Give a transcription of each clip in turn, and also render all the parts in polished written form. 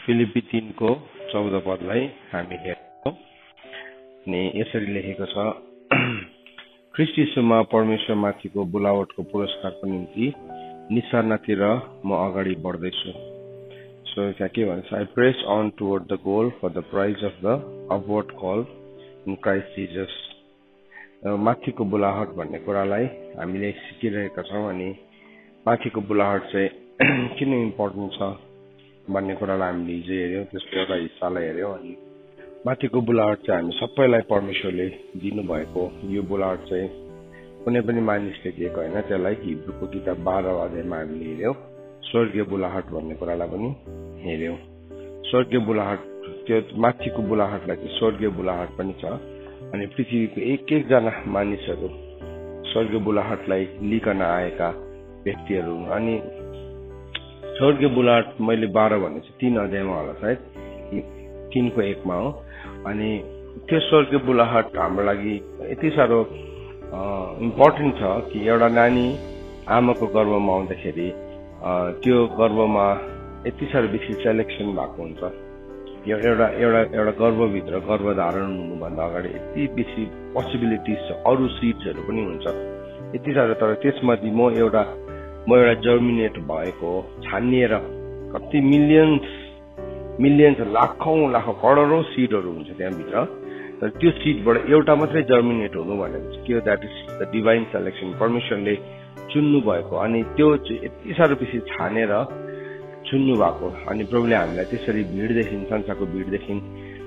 फिलिपी 3 को 14 पदलाई हामी हेर्छौं अनि यसरी लेखेको छ ख्रीष्ट यीशुमा परमेश्वरमाथिको बोलावटको पुरस्कारको निम्ति निशानातिर म अगाडि बढ्दैछु। So त्यहाँ के भन्छ I press on toward the goal for the prize of the upward call in Christ Jesus। माथिको बोलावट भन्ने कुरालाई हामीले सिकिरहेका छौं अनि माथिको बोलावट चाहिँ किन इम्पोर्टेन्ट छ भन्ने कुरालाई हामीले हिजो हेर्यौं, त्यसको एउटा हिस्सालाई हेर्यौं अनि माथिको बोलावट चाहिँ हामी सबैलाई परमेश्वरले दिनुभएको यो बोलावट चाहिँ कुनै पनि मानिसले दिएको हैन। त्यसलाई हिब्रूको किताब 12 अध्यायमा हामीले हेर्यौं। स्वर्गीय बोलावट भन्ने कुरालाई पनि हेर्यौं। स्वर्गीय बोलावट त्यो माथिको बोलावटलाई चाहिँ स्वर्गीय बोलावट पनि छ अनि पृथ्वीको एक जना मानिसहरू स्वर्गीय बोलावटलाई लिकन आएका व्यक्तिहरू अनि स्वर्गीय बोलावट मैले 12 भनेको छु 3 अध्यायमा होला सायद 3 को 1 मा हो अनि त्यो स्वर्गीय बोलावट हाम्रो लागि यति साह्रो इम्पोर्टेन्ट छ कि एउटा नानी आमाको गर्भमा आउँदाखेरि त्यो गर्भमा यति साह्रो बेसी सेलेक्सन भएको हुन्छ। एउटा गर्भभित्र गर्भधारण हुनुभन्दा अगाडि यति बेसी पोसिबिलिटिज छ, अरू सिड्सहरू पनि हुन्छ यति साह्रो। तर त्यसमध्ये म एउटा जर्मिनेट भएको छानिएर कति मिलियन्स लाखौं करोडौं सिडहरू हुन्छ त्यहाँभित्र, तर त्यो सिडबाट एउटा मात्रै जर्मिनेट हुनु भनेको के हो? That is the divine selection. परमेश्वरले चुन्नु भएको अनि त्यो यति साह्रो बेसी छानेर चुन्नु भएको अनि प्रभुले हामीलाई त्यसरी भिडदेखि संसारको भिडदेखि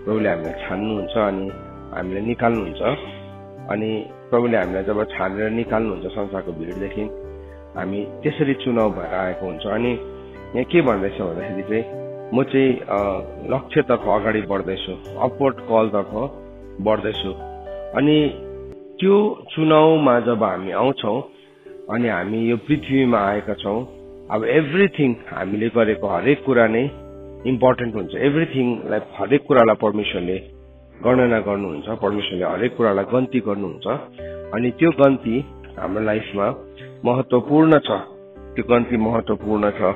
प्रभुले हामीलाई छान्नुहुन्छ अनि हामीलाई निकाल्नुहुन्छ अनि प्रभुले हामीलाई जब छानेर निकाल्नुहुन्छ संसारको भिडदेखि हामी त्यसरी चुनाव भएर आएको हुन्छ। अनि यहाँ के भन्दैछ भन्दाखेरि चाहिँ म चाहिँ लक्ष्यतर्फ अगाडि बढ्दैछु, अपवर्ड कलतर्फ बढ्दैछु अनि त्यो चुनावमा जब हामी आउँछौं अनि हामी यो पृथ्वीमा आएका छौं, अब एभ्रिथिङ हामीले गरेको हरेक कुरा नै इम्पोर्टेन्ट हुन्छ। एभ्रिथिङलाई हरेक कुरालाई परमेश्वरले गणना गर्नुहुन्छ, परमेश्वरले हरेक कुरालाई गन्ती गर्नुहुन्छ अनि त्यो गन्ती हाम्रो लाइफमा महत्त्वपूर्ण छ। त्यो गन्ती महत्त्वपूर्ण छ।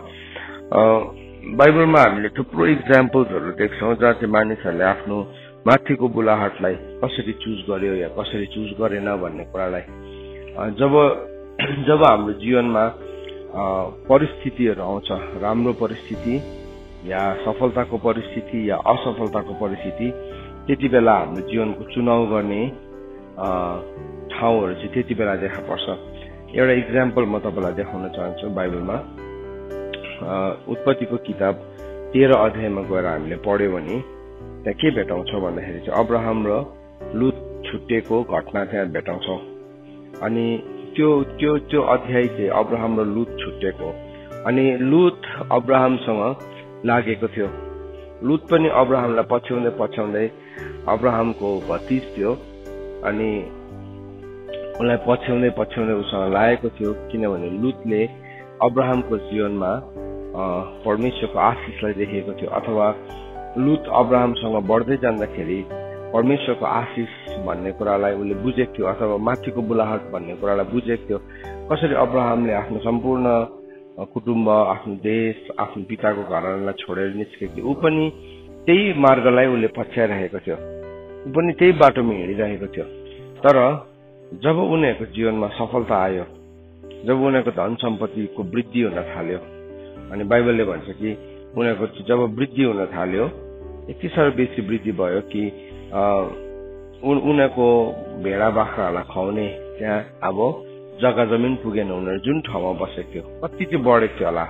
बाइबलमा हामीले थुप्रो इक्जाम्पल्सहरू देख्छौं जहाँ चाहिँ मानिसहरूले आफ्नो माथिको बोलावटलाई कसरी चुज गर्यो या कसरी चुज गरेन भन्ने कुरालाई जब हाम्रो जीवनमा परिस्थितिहरू आउँछ, राम्रो परिस्थिति या सफलताको परिस्थिति या असफलताको परिस्थिति, त्यति बेला हाम्रो जीवनको चुनाव गर्ने ठाउँहरू चाहिँ त्यति बेला देखा पर्छ। एउटा इक्जाम्पल म तपाईलाई देखाउन चाहन्छु। बाइबलमा उत्पत्तिको किताब 13 अध्यायमा गएर हामीले पढ्यौं भने त्यहाँ के भेटाउँछौं भन्दाखेरि चाहिँ अब्राहम र लुत छुट्टिएको घटना त्यहाँ भेटाउँछौं अनि त्यो अध्याय चाहिँ अब्राहम र लुत छुट्टिएको अनि लुत अब्राहमसँग लागेको थियो। लुत पनि अब्राहमलाई पछ्याउँदै अब्राहमको भतिज थियो अनि उनलाई पछ्याउँदै उसँग लागेको थियो किनभने लुतले अब्राहमको जीवनमा परमेश्वरको आशिषलाई देखेको थियो अथवा लुत अब्राहमसँग बढ्दै जाँदाखेरि परमेश्वरको आशिष भन्ने कुरालाई उसले बुझेको थियो अथवा माथिको बोलावट भन्ने कुरालाई बुझेको थियो। कसरी अब्राहमले आफ्नो सम्पूर्ण कुटुम्ब, आफ्नो देश, आफ्नो पिताको घरलाई छोडेर निस्केको थियो, ऊ पनि त्यही मार्गलाई उसले पछ्याइरहेको थियो, ऊ पनि त्यही बाटोमा हिँडिरहेको थियो। तर जब उनीहरूको जीवनमा सफलता आयो, जब उनीहरूको धन सम्पत्तिको वृद्धि हुन थाल्यो अनि बाइबलले भन्छ कि उनीहरूको जब वृद्धि हुन थाल्यो यति साह्रो बेसी वृद्धि भयो कि उनीहरूको भेडा बाख्राहरूलाई खुवाउने त्यहाँ अब जग्गा जमिन पुगेन। उनीहरू जुन ठाउँमा बसेको थियो कति चाहिँ बढेको थियो होला,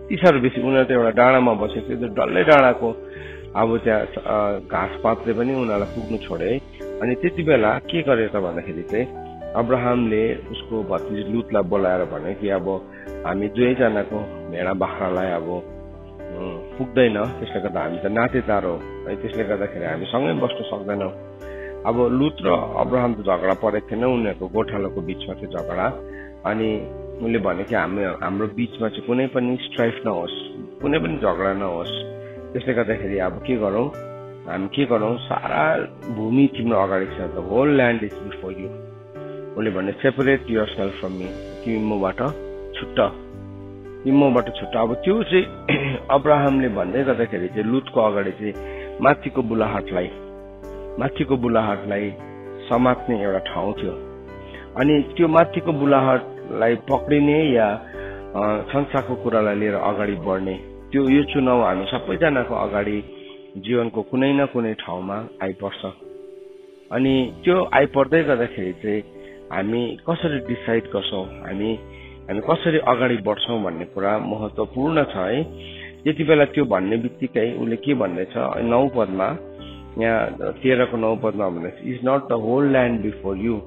यति साह्रो बेसी। उनीहरू त एउटा डाँडामा बसेको थियो, त्यो डल्लै डाँडाको अब त्यहाँ घाँस पातले पनि उनीहरूलाई पुग्नु छोडे अनि त्यति बेला के गरे त भन्दाखेरि चाहिँ अब्राहमले उसको भतिज लुतलाई बोलाएर भने कि अब हामी दुवैजनाको भेडा बाख्रालाई अब पुग्दैन, त्यसले गर्दा हामी त नातेदार हो है, त्यसले गर्दाखेरि हामी सँगै बस्न सक्दैनौँ। अब लुत र अब्राहम त झगडा परेको थिएन, उनीहरूको गोठालोको बिचमा थियो झगडा अनि उनले भने कि हाम्रो बिचमा चाहिँ कुनै पनि स्ट्राइफ नहोस्, कुनै पनि झगडा नहोस्, त्यसले गर्दाखेरि अब हामी के गरौँ, सारा भूमि तिम्रो अगाडि छ, the whole land is before you. उसले भने सेपरेट योरसेल्फ फ्रम मी, तिमी मबाट छुट्ट मबाट छुट्टा। अब त्यो चाहिँ अब्राहमले भन्दै गर्दाखेरि चाहिँ लुतको अगाडि चाहिँ माथिको बुलाहटलाई समात्ने एउटा ठाउँ थियो। अनि त्यो माथिको बुलाहटलाई पक्रिने या संसारको कुरालाई लिएर अगाडि बढ्ने यो चुनाव हामी सबैजनाको अगाडि जीवनको कुनै न कुनै ठाउँमा आइपर्छ। अनि त्यो आइपर्दै गर्दाखेरि चाहिँ हामी कसरी डिसाइड गर्छौँ, हामी कसरी अगाडि बढ्छौँ भन्ने कुरा महत्त्वपूर्ण छ है। त्यति बेला त्यो भन्ने बित्तिकै उसले के भन्दैछ 9 पदमा, यहाँ 13 को 9 पदमा भन्दैछ, is not the whole land before you,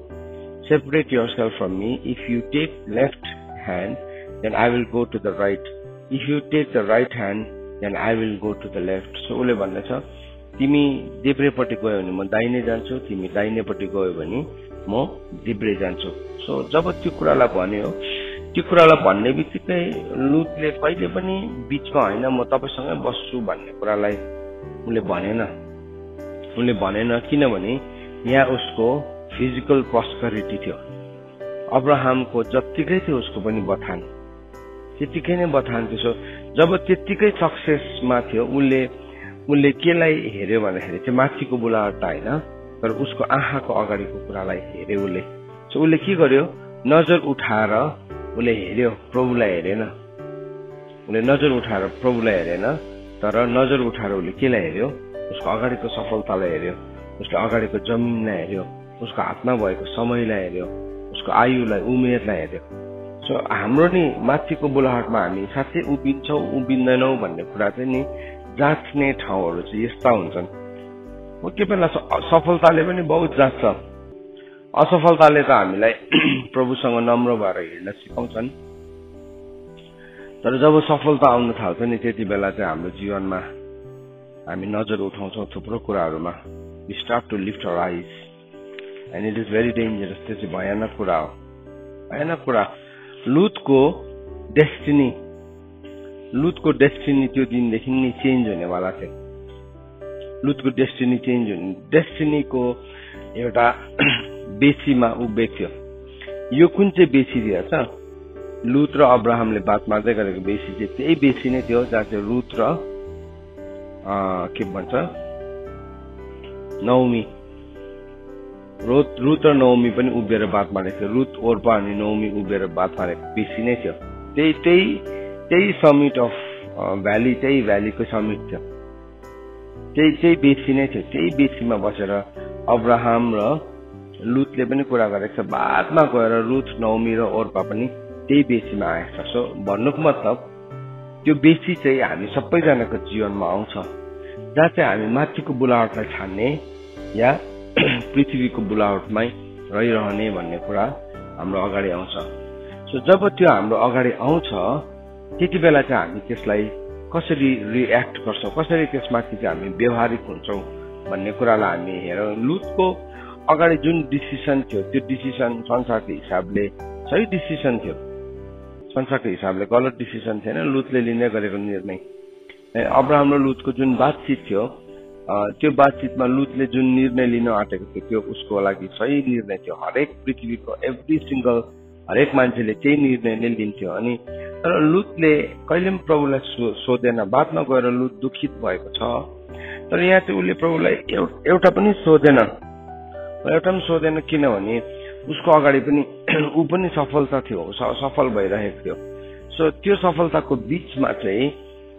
separate yourself from me, if you take left hand then I will go to the right, if you take the right hand then I will go to the left. So उसले भन्दैछ तिमी देब्रेपट्टि गयो भने म दाहिने जान्छु, तिमी दाहिनेपट्टि गयो भने म देब्रे जान्छु। सो जब त्यो कुरालाई भन्यो, त्यो कुरालाई भन्ने बित्तिकै लुतले कहिले पनि बिचमा होइन म तपाईसँगै बस्छु भन्ने कुरालाई उसले भनेन, किनभने यहाँ उसको फिजिकल प्रस्पेरिटी थियो। अब्राहमको जत्तिकै थियो उसको पनि बथान, त्यतिकै नै बथान थियो। जब त्यतिकै सक्सेसमा थियो उसले केलाई हेर्यो भन्दाखेरि चाहिँ माथिको बुलाहट होइन, तर उसको आँखाको अगाडिको कुरालाई हेर्यो उसले। सो उसले के गर्यो, नजर उठाएर उसले हेर्यो, प्रभुलाई हेरेन। उसले नजर उठाएर प्रभुलाई हेरेन, तर नजर उठाएर उसले केलाई हेर्यो, उसको अगाडिको सफलतालाई हेर्यो, उसको अगाडिको जमिनलाई हेर्यो, उसको हातमा भएको समयलाई हेर्यो, उसको आयुलाई, उमेरलाई हेर्यो। सो हाम्रो नि माथिको बुलाहटमा हामी साँच्चै उभिन्छौँ उभिँदैनौँ भन्ने कुरा चाहिँ नि जाँच्ने ठाउँहरू चाहिँ यस्ता हुन्छन्। कोही बेला सफलताले पनि बहुत जाँच्छ, असफलताले त हामीलाई प्रभुसँग नम्र भएर हिँड्न सिकाउँछन्। तर जब सफलता आउन थाल्छ नि त्यति बेला चाहिँ हाम्रो जीवनमा हामी नजर उठाउँछौँ थुप्रो कुराहरूमा। We start to lift our eyes and it is very dangerous. त्यो चाहिँ भयानक कुरा हो, भयानक कुरा। लुतको डेस्टिनी त्यो दिनदेखि नै चेन्ज हुनेवाला थियो। लुतको डेस्टिनी चेन्ज हुने, डेस्टिनीको एउटा बेसीमा उभिएको थियो। यो कुन चाहिँ बेसी रहेछ, लुत र अब्राहमले बात मार्दै गरेको बेसी चाहिँ त्यही बेसी नै थियो जहाँ चाहिँ रुथ र के भन्छ नौमी, रुथ र नौमी पनि उभिएर बात मारेको थियो। रुथ ओर्पा अनि नौमी उभिएर बात मारेको बेसी नै थियो। त्यही समिट अफ भ्याली, त्यही भ्यालीको समिट थियो, त्यही बेसी नै थियो। त्यही बेसीमा बसेर अब्राहम र लुतले पनि कुरा गरेको छ। बादमा गएर रुथ, नौमी र ओर्पा पनि त्यही बेसीमा आएको छ। सो भन्नुको मतलब त्यो बेसी चाहिँ हामी सबैजनाको जीवनमा आउँछ, जहाँ चाहिँ हामी माथिको बुलाहटलाई छान्ने या पृथ्वीको बुलाहटमै रहिरहने भन्ने कुरा हाम्रो अगाडि आउँछ। सो जब त्यो हाम्रो अगाडि आउँछ त्यति बेला चाहिँ हामी त्यसलाई कसरी रिएक्ट गर्छौँ, कसरी त्यसमाथि चाहिँ हामी व्यवहारिक हुन्छौँ भन्ने कुरालाई हामी हेरौँ। लुतको अगाडि जुन डिसिसन थियो त्यो डिसिसन संसारको हिसाबले सही डिसिसन थियो, संसारको हिसाबले गलत डिसिसन थिएन लुतले लिने गरेको निर्णय। अब्राहम र लुतको जुन बातचित थियो त्यो बातचितमा लुतले जुन निर्णय लिन आँटेको थियो त्यो उसको लागि सही निर्णय थियो। हरेक पृथ्वीको हरेक मान्छेले त्यही निर्णय नै लिन्थ्यो। अनि तर लुतले कहिले पनि प्रभुलाई सोधेन। बादमा गएर लुत दुखित भएको छ, तर यहाँ चाहिँ उसले प्रभुलाई एउटा पनि सोधेन, किनभने उसको अगाडि पनि ऊ पनि सफलता थियो, सफल भइरहेको थियो। सो त्यो सफलताको बीचमा चाहिँ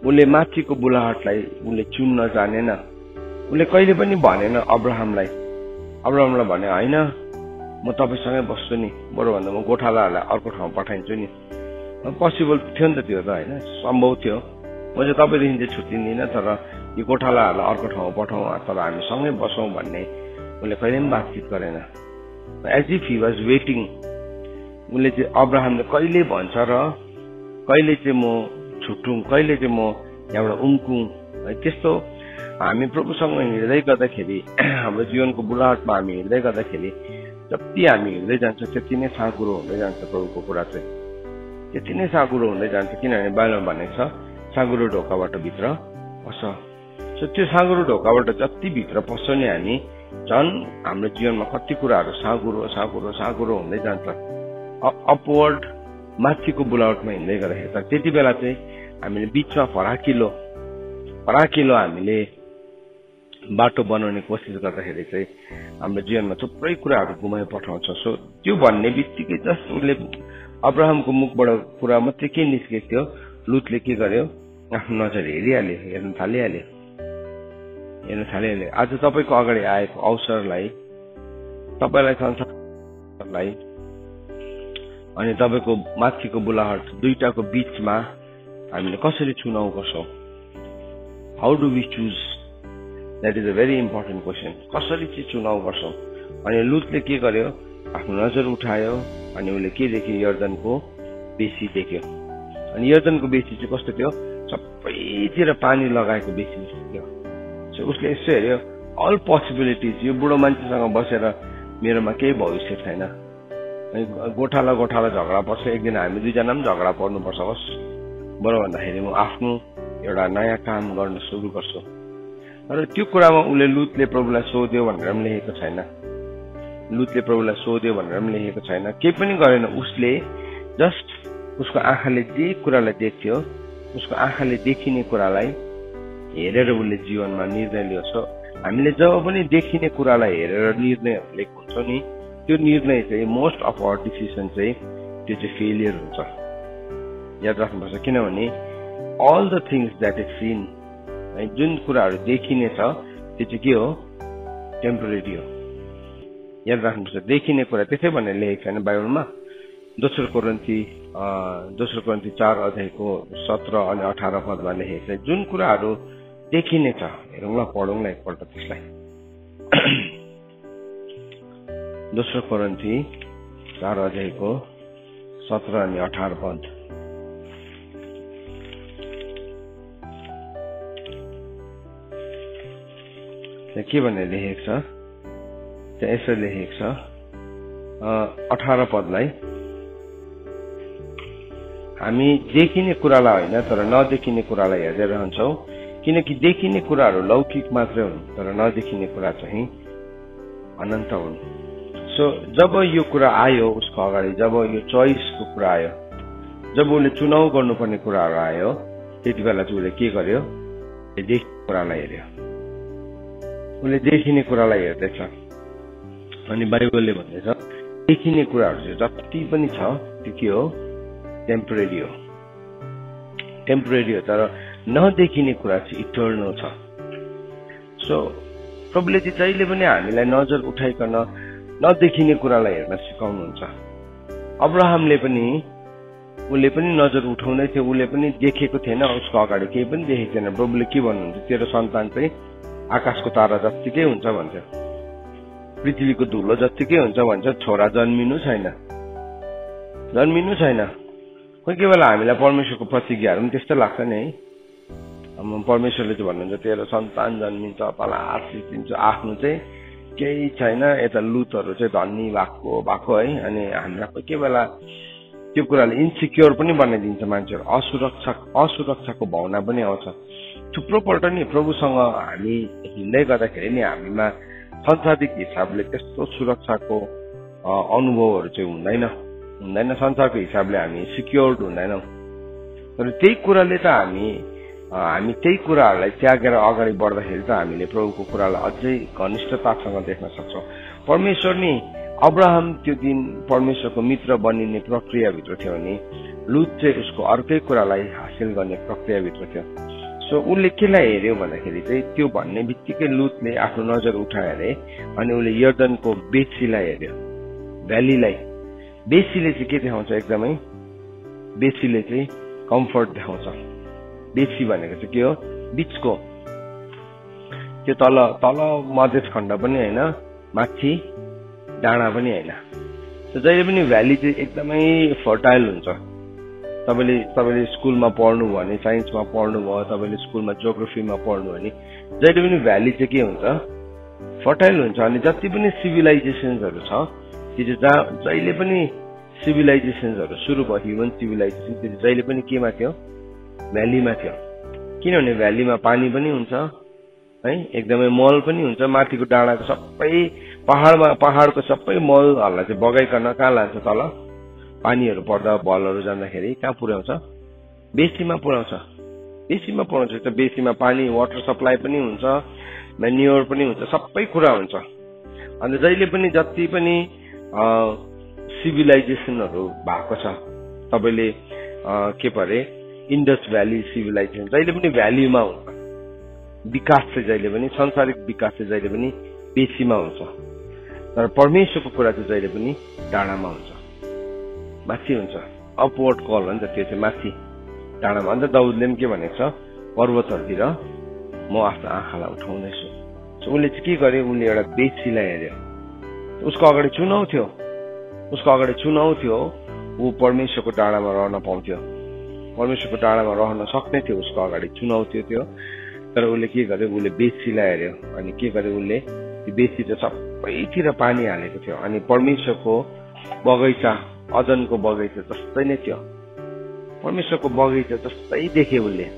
उसले माथिको बुलाहटलाई उसले चुन्न जानेन। उसले कहिले पनि भनेन अब्राहमलाई भने होइन म तपाईँसँगै बस्छु नि, बरुभन्दा म गोठालाहरूलाई अर्को ठाउँ पठाइदिन्छु नि। पोसिबल थियो नि त, त्यो त होइन, सम्भव थियो। म चाहिँ तपाईँदेखि चाहिँ छुट्टिँदिनँ, तर यो गोठालाहरूलाई अर्को ठाउँ पठाउँ, तर हामी सँगै बसौँ भन्ने उसले कहिले पनि बातचित गरेन। As if he was waiting. उसले चाहिँ अब्राहमले कहिले भन्छ र कहिले चाहिँ म छुटौँ, कहिले चाहिँ म यहाँबाट उम्कौँ, त्यस्तो हामी प्रभुसँग हिँड्दै गर्दाखेरि हाम्रो जीवनको बुलाहटमा हामी हिँड्दै गर्दाखेरि जति हामी हिँड्दै जान्छ त्यति नै साँघुरो हुँदै जान्छ। प्रभुको कुरा चाहिँ त्यति नै साँघुरो हुँदै जान्छ, किनभने बाइबलमा भनेको छ साँघुरो ढोकाबाट भित्र पस। सो त्यो साँघुरो ढोकाबाट जति भित्र पस्छ नि हामी झन् हाम्रो जीवनमा कति कुराहरू साँघुरो हुँदै जान्छ। अपवर्ड माथिको बुलावटमा हिँड्दै गर्दाखेरि तर त्यति बेला चाहिँ हामीले बीचमा फराकिलो हामीले बाटो बनाउने कोसिस गर्दाखेरि चाहिँ हाम्रो जीवनमा थुप्रै कुराहरू गुमाइ पठाउँछ। सो त्यो भन्ने बित्तिकै जस्ट उसले अब्राहमको मुखबाट कुरा मात्रै के निस्केको थियो, लुतले के गर्यो, आफ्नो नजर हेरिहाल्यो, हेर्न थालिहाल्यो। आज तपाईँको अगाडि आएको अवसरलाई, तपाईँलाई संसारलाई अनि तपाईँको माथिको बुलाहट दुईटाको बीचमा हामीले कसरी चुनाव गर्छौँ? How do we choose? That is a very important question. कसरी चाहिँ चुनाव गर्छौँ? अनि लुतले के गर्यो, आफ्नो नजर उठायो अनि उसले के देख्यो, यर्दनको बेसी देख्यो। अनि यर्दनको बेसी चाहिँ कस्तो थियो, सबैतिर पानी लगाएको बेसी थियो। सो उसले यसो हेऱ्यो, अल पोसिबिलिटिज, यो बुढो मान्छेसँग बसेर मेरोमा केही भविष्य छैन, गोठाला झगडा पर्छ, एक दिन हामी दुईजना पनि झगडा पर्नुपर्छ, होस् बरु भन्दाखेरि म आफ्नो एउटा नयाँ काम गर्न सुरु गर्छु। तर त्यो कुरामा उसले लुतले प्रभुलाई सोध्यो भनेर पनि लेखेको छैन, केही पनि गरेन। उसले जस्ट उसको आँखाले जे कुरालाई देख्थ्यो, उसको आँखाले देखिने कुरालाई हेरेर उसले जीवनमा निर्णय लिन्छ। हामीले जब पनि देखिने कुरालाई हेरेर निर्णयहरू लिएको हुन्छौँ नि, त्यो निर्णय चाहिँ मोस्ट अफ आवर डिसिसन चाहिँ त्यो चाहिँ फेलियर हुन्छ। याद राख्नुपर्छ, किनभने all the things that is seen, जुन कुराहरू देखिने छ त्यो चाहिँ के हो, टेम्पोरेरी हो। याद राख्नुपर्छ, देखिने कुरा त्यसै भनेर लेखेको छैन बाइबलमा। दोस्रो कोरिन्थी 4:17 अनि 18 पदमा लेखेको छ, जुन कुराहरू देखिने छ। हेरौँला, पढौँला एकपल्ट त्यसलाई। दोस्रो कोरिन्थी 4:17 अनि 18 पद। के भनेर लेखेको छ, त्यहाँ यसो लेखेको छ, 18 पदलाई, हामी देखिने कुरालाई होइन तर नदेखिने कुरालाई हेर्दै रहन्छौँ, किनकि देखिने कुराहरू लौकिक मात्रै हुन् तर नदेखिने कुरा चाहिँ अनन्त हुन्। सो जब यो कुरा आयो उसको अगाडि, जब यो चोइसको कुरा आयो, जब उसले चुनाव गर्नुपर्ने कुराहरू आयो, त्यति बेला चाहिँ उसले के गर्यो, देखिने कुरालाई हेऱ्यो। उसले देखिने कुरालाई हेर्दैछ। अनि बाइबलले भन्दैछ देखिने कुराहरू चाहिँ जति पनि छ त्यो के हो, टेम्पोरेरी हो, तर नदेखिने कुरा चाहिँ इटर्नल छ। सो प्रभुले चाहिँ जहिले पनि हामीलाई नजर उठाइकन नदेखिने कुरालाई हेर्न सिकाउनुहुन्छ। अब्राहमले पनि, उसले पनि नजर उठाउँदै थियो, उसले पनि देखेको थिएन, उसको अगाडि केही पनि देखेको थिएन। प्रभुले के भन्नुहुन्छ, तेरो सन्तान चाहिँ आकाशको तारा जत्तिकै हुन्छ भन्छ, पृथ्वीको धुलो जत्तिकै हुन्छ भन्छ, छोरा जन्मिनु छैन। कोही बेला हामीलाई परमेश्वरको प्रतिज्ञाहरू पनि त्यस्तो लाग्छ नि है। परमेश्वरले चाहिँ भन्नुहुन्छ तेरो सन्तान जन्मिन्छ, तँलाई आशिष दिन्छु। आफ्नो चाहिँ केही छैन, यता लुतहरू चाहिँ धनी भएको है। अनि हामीलाई कोही बेला त्यो कुराले इन्सिक्योर पनि बनाइदिन्छ मान्छेहरू, असुरक्षाको भावना पनि आउँछ। थुप्रोपल्ट नि प्रभुसँग हामी हिँड्दै गर्दाखेरि नि हामीमा संसारिक हिसाबले त्यस्तो सुरक्षाको अनुभवहरू चाहिँ हुँदैन। संसारको हिसाबले हामी सिक्योर्ड हुँदैनौँ। तर त्यही कुराले त हामी त्यही कुराहरूलाई त्यागेर अगाडि बढ्दाखेरि त हामीले प्रभुको कुरालाई अझै घनिष्ठतासँग देख्न सक्छौँ। परमेश्वर नि अब्राहम त्यो दिन परमेश्वरको मित्र बनिने प्रक्रियाभित्र थियो भने लुत चाहिँ उसको अर्कै कुरालाई हासिल गर्ने प्रक्रियाभित्र थियो। सो उसले केलाई हेऱ्यो भन्दाखेरि चाहिँ त्यो भन्ने बित्तिकै लुतले आफ्नो नजर उठायो अरे, अनि उसले यर्दनको बेसीलाई हेऱ्यो, भ्यालीलाई। बेसीले चाहिँ के देखाउँछ, एकदमै बेसीले चाहिँ कम्फर्ट देखाउँछ। बेसी भनेको चाहिँ के हो, बिचको, त्यो तल मधेस खण्ड पनि होइन, माथि डाँडा पनि होइन। जहिले पनि भ्याली चाहिँ एकदमै फर्टाइल हुन्छ। तपाईँले स्कुलमा पढ्नुभयो भने, साइन्समा पढ्नुभयो, तपाईँले स्कुलमा जियोग्राफीमा पढ्नु भने जहिले पनि भ्याली चाहिँ के हुन्छ, फर्टाइल हुन्छ। अनि जति पनि सिभिलाइजेसन्सहरू छ त्यो चाहिँ जहिले पनि सिभिलाइजेसन्सहरू सुरु भयो, ह्युमन सिभिलाइजेसन त्यो जहिले पनि केमा थियो, भ्यालीमा थियो। किनभने भ्यालीमा पानी पनि हुन्छ है, एकदमै मल पनि हुन्छ। माथिको डाँडाको सबै पहाडको सबै मलहरूलाई चाहिँ बगाइकन कहाँ लान्छ, पानीहरू पर्दा भलहरू जाँदाखेरि कहाँ पुर्याउँछ? बेसीमा पुर्याउँछ। त्यो बेसीमा पानी वाटर सप्लाई पनि हुन्छ, म्यान्युअर पनि हुन्छ, सबै कुरा हुन्छ। अनि जहिले पनि जति पनि सिभिलाइजेसनहरू भएको छ, तपाईँले के भरे इन्डस भ्याली सिभिलाइजेसन जहिले पनि भ्यालीमा हुन्छ। विकास चाहिँ जहिले पनि सांसारिक विकास चाहिँ जहिले पनि बेसीमा हुन्छ, तर परमेश्वरको कुरा चाहिँ जहिले पनि डाँडामा हुन्छ, माथि हुन्छ। अपवर्ड कल हो नि त, त्यो चाहिँ माथि डाँडामा। अन्त दाउदले पनि के भनेको छ, पर्वतहरूतिर म आफ्नो आँखालाई उठाउँदैछु। उसले चाहिँ के गर्यो, उसले एउटा बेसीलाई हेऱ्यो। उसको अगाडि चुनाव थियो, ऊ परमेश्वरको डाँडामा रहन पाउँथ्यो, परमेश्वरको डाँडामा रहन सक्ने थियो। उसको अगाडि चुनाव थियो, तर उसले के गर्यो, उसले बेसीलाई हेऱ्यो। अनि के गर्यो, उसले त्यो बेसी चाहिँ सबैतिर पानी हालेको थियो। अनि परमेश्वरको बगैँचा, अदनको बगैँचा जस्तै नै थियो, परमेश्वरको बगैँचा जस्तै देख्यो। उसले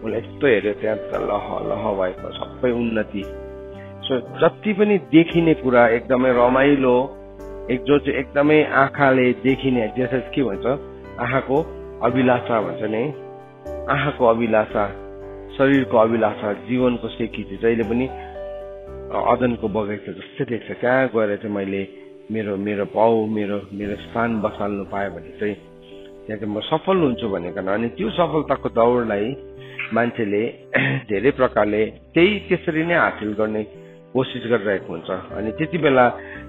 यस्तो हेऱ्यो, त्यहाँ त लह लह भएको सबै उन्नति। सो जति पनि देखिने कुरा एकदमै रमाइलो, जो चाहिँ एकदमै आँखाले देखिने, जसले के भन्छ, आँखाको अभिलाषा भन्छ नि, आँखाको अभिलाषा, शरीरको अभिलाषा, जीवनको सेकी चाहिँ जहिले पनि अदनको बगैँचा जस्तै देख्छ। कहाँ गएर चाहिँ मैले मेरो पाउ मेरो स्थान बसाल्नु पाएँ भने चाहिँ त्यहाँ चाहिँ म सफल हुन्छु भनेको। अनि त्यो सफलताको दौडलाई मान्छेले धेरै प्रकारले त्यसरी नै हासिल गर्ने कोसिस गरिरहेको हुन्छ। अनि त्यति बेला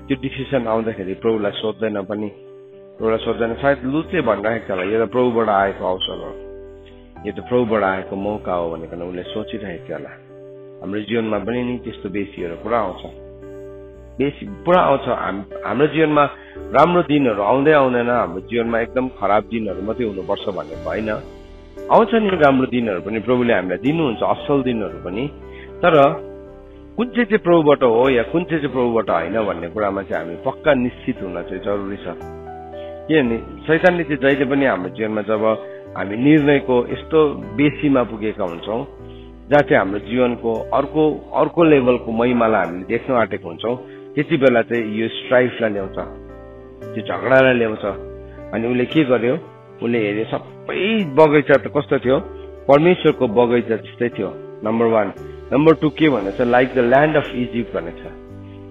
त्यो डिसिसन आउँदाखेरि प्रभुलाई सोध्दैन पनि, सायद लुतले भनिरहेको छ होला, यो त प्रभुबाट आएको अवसर हो, यो त प्रभुबाट आएको मौका हो भनेर उसले सोचिरहेको थियो होला। हाम्रो जीवनमा पनि नि त्यस्तो बेसीहरू पुरा आउँछ, हाम्रो जीवनमा राम्रो दिनहरू आउँदैन। हाम्रो जीवनमा एकदम खराब दिनहरू मात्रै हुनुपर्छ भनेको होइन, आउँछ नि राम्रो दिनहरू पनि, प्रभुले हामीलाई दिनुहुन्छ असल दिनहरू पनि। तर कुन चाहिँ प्रभुबाट हो या कुन चाहिँ प्रभुबाट होइन भन्ने कुरामा चाहिँ हामी पक्का निश्चित हुन चाहिँ जरुरी छ। किनभने शैतानले चाहिँ जहिले पनि हाम्रो जीवनमा जब हामी निर्णयको यस्तो बेसीमा पुगेका हुन्छौँ, जहाँ चाहिँ हाम्रो जीवनको अर्को लेभलको महिमालाई हामीले देख्न आँटेको हुन्छौँ, त्यति बेला चाहिँ यो स्ट्राइफलाई ल्याउँछ, त्यो झगडालाई ल्याउँछ। अनि उसले के गर्यो, उसले हेऱ्यो सबै बगैँचा त कस्तो थियो, परमेश्वरको बगैँचा जस्तै थियो, नम्बर 1। नम्बर 2 के भनेछ, like the land of Egypt भनेछ,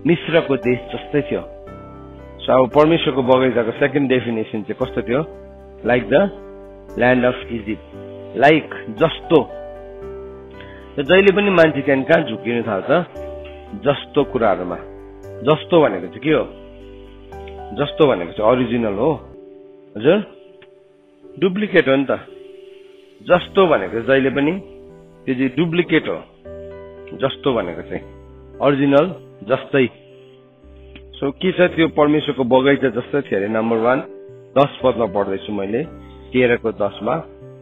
मिश्रको देश जस्तै थियो। सो अब परमेश्वरको बगैँचाको सेकेन्ड डेफिनेसन चाहिँ कस्तो थियो, like the land of Egypt, like जस्तो। जहिले पनि मान्छे त्यहाँ कहाँ झुकिनु थाल्छ, जस्तो कुराहरूमा। जस्तो भनेको चाहिँ के हो, जस्तो भनेको चाहिँ अरिजिनल हो हजुर, डुप्लिकेट हो नि त। जस्तो भनेको जहिले पनि त्यो चाहिँ डुप्लिकेट हो, जस्तो भनेको चाहिँ अरिजिनल जस्तै। सो के छ, त्यो परमेश्वरको बगैँचा जस्तै थियो अरे। नम्बर 1 10 पदमा पढ्दैछु मैले, 13को 10मा।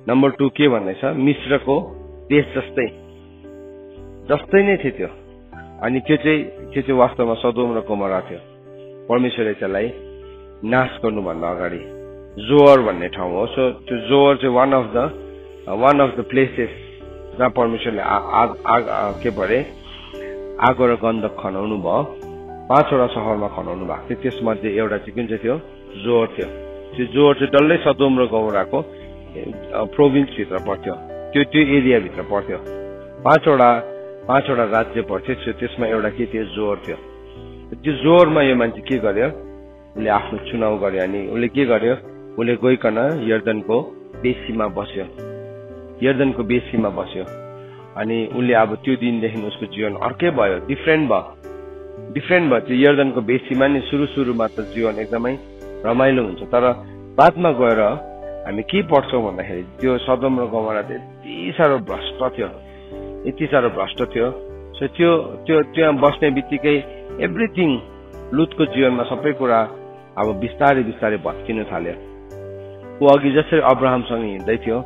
नम्बर 2 के भन्दैछ, मिश्रको देश जस्तै नै थियो त्यो। अनि त्यो चाहिँ वास्तवमा सदोम र गोमोरा थियो। परमेश्वरले त्यसलाई नाश गर्नुभन्दा अगाडि जोअर भन्ने ठाउँ हो। सो त्यो जोअर चाहिँ वान अफ द प्लेसेस जहाँ परमेश्वरले के भरे आगो र गन्धक खनाउनु भयो। 5वटा सहरमा खनाउनु भएको थियो, त्यसमध्ये एउटा चाहिँ कुन चाहिँ थियो, जोअर थियो। त्यो जोअर चाहिँ डल्लै सदोम र गोमोराको प्रोभिन्सभित्र पर्थ्यो, त्यो एरियाभित्र पर्थ्यो। 5वटा राज्य पर्थ्यो, त्यसमा एउटा के थियो, जोअर थियो। त्यो जोअरमा यो मान्छे के गर्यो, उसले आफ्नो चुनाव गर्यो। अनि उसले के गर्यो, उसले गइकन यर्दनको बेसीमा बस्यो। अनि उसले अब त्यो दिनदेखि उसको जीवन अर्कै भयो, डिफ्रेन्ट भयो। त्यो यर्दनको बेसीमा नि सुरुमा त जीवन एकदमै रमाइलो हुन्छ, तर बादमा गएर हामी के पढ्छौँ भन्दाखेरि त्यो सदोम र गोमोरा यति साह्रो भ्रष्ट थियो। सो त्यो त्यहाँ बस्ने बित्तिकै एभ्रिथिङ, लुतको जीवनमा सबै कुरा अब बिस्तारै भत्किन थाल्यो। ऊ अघि जसरी अब्राहमसँग हिँड्दै थियो,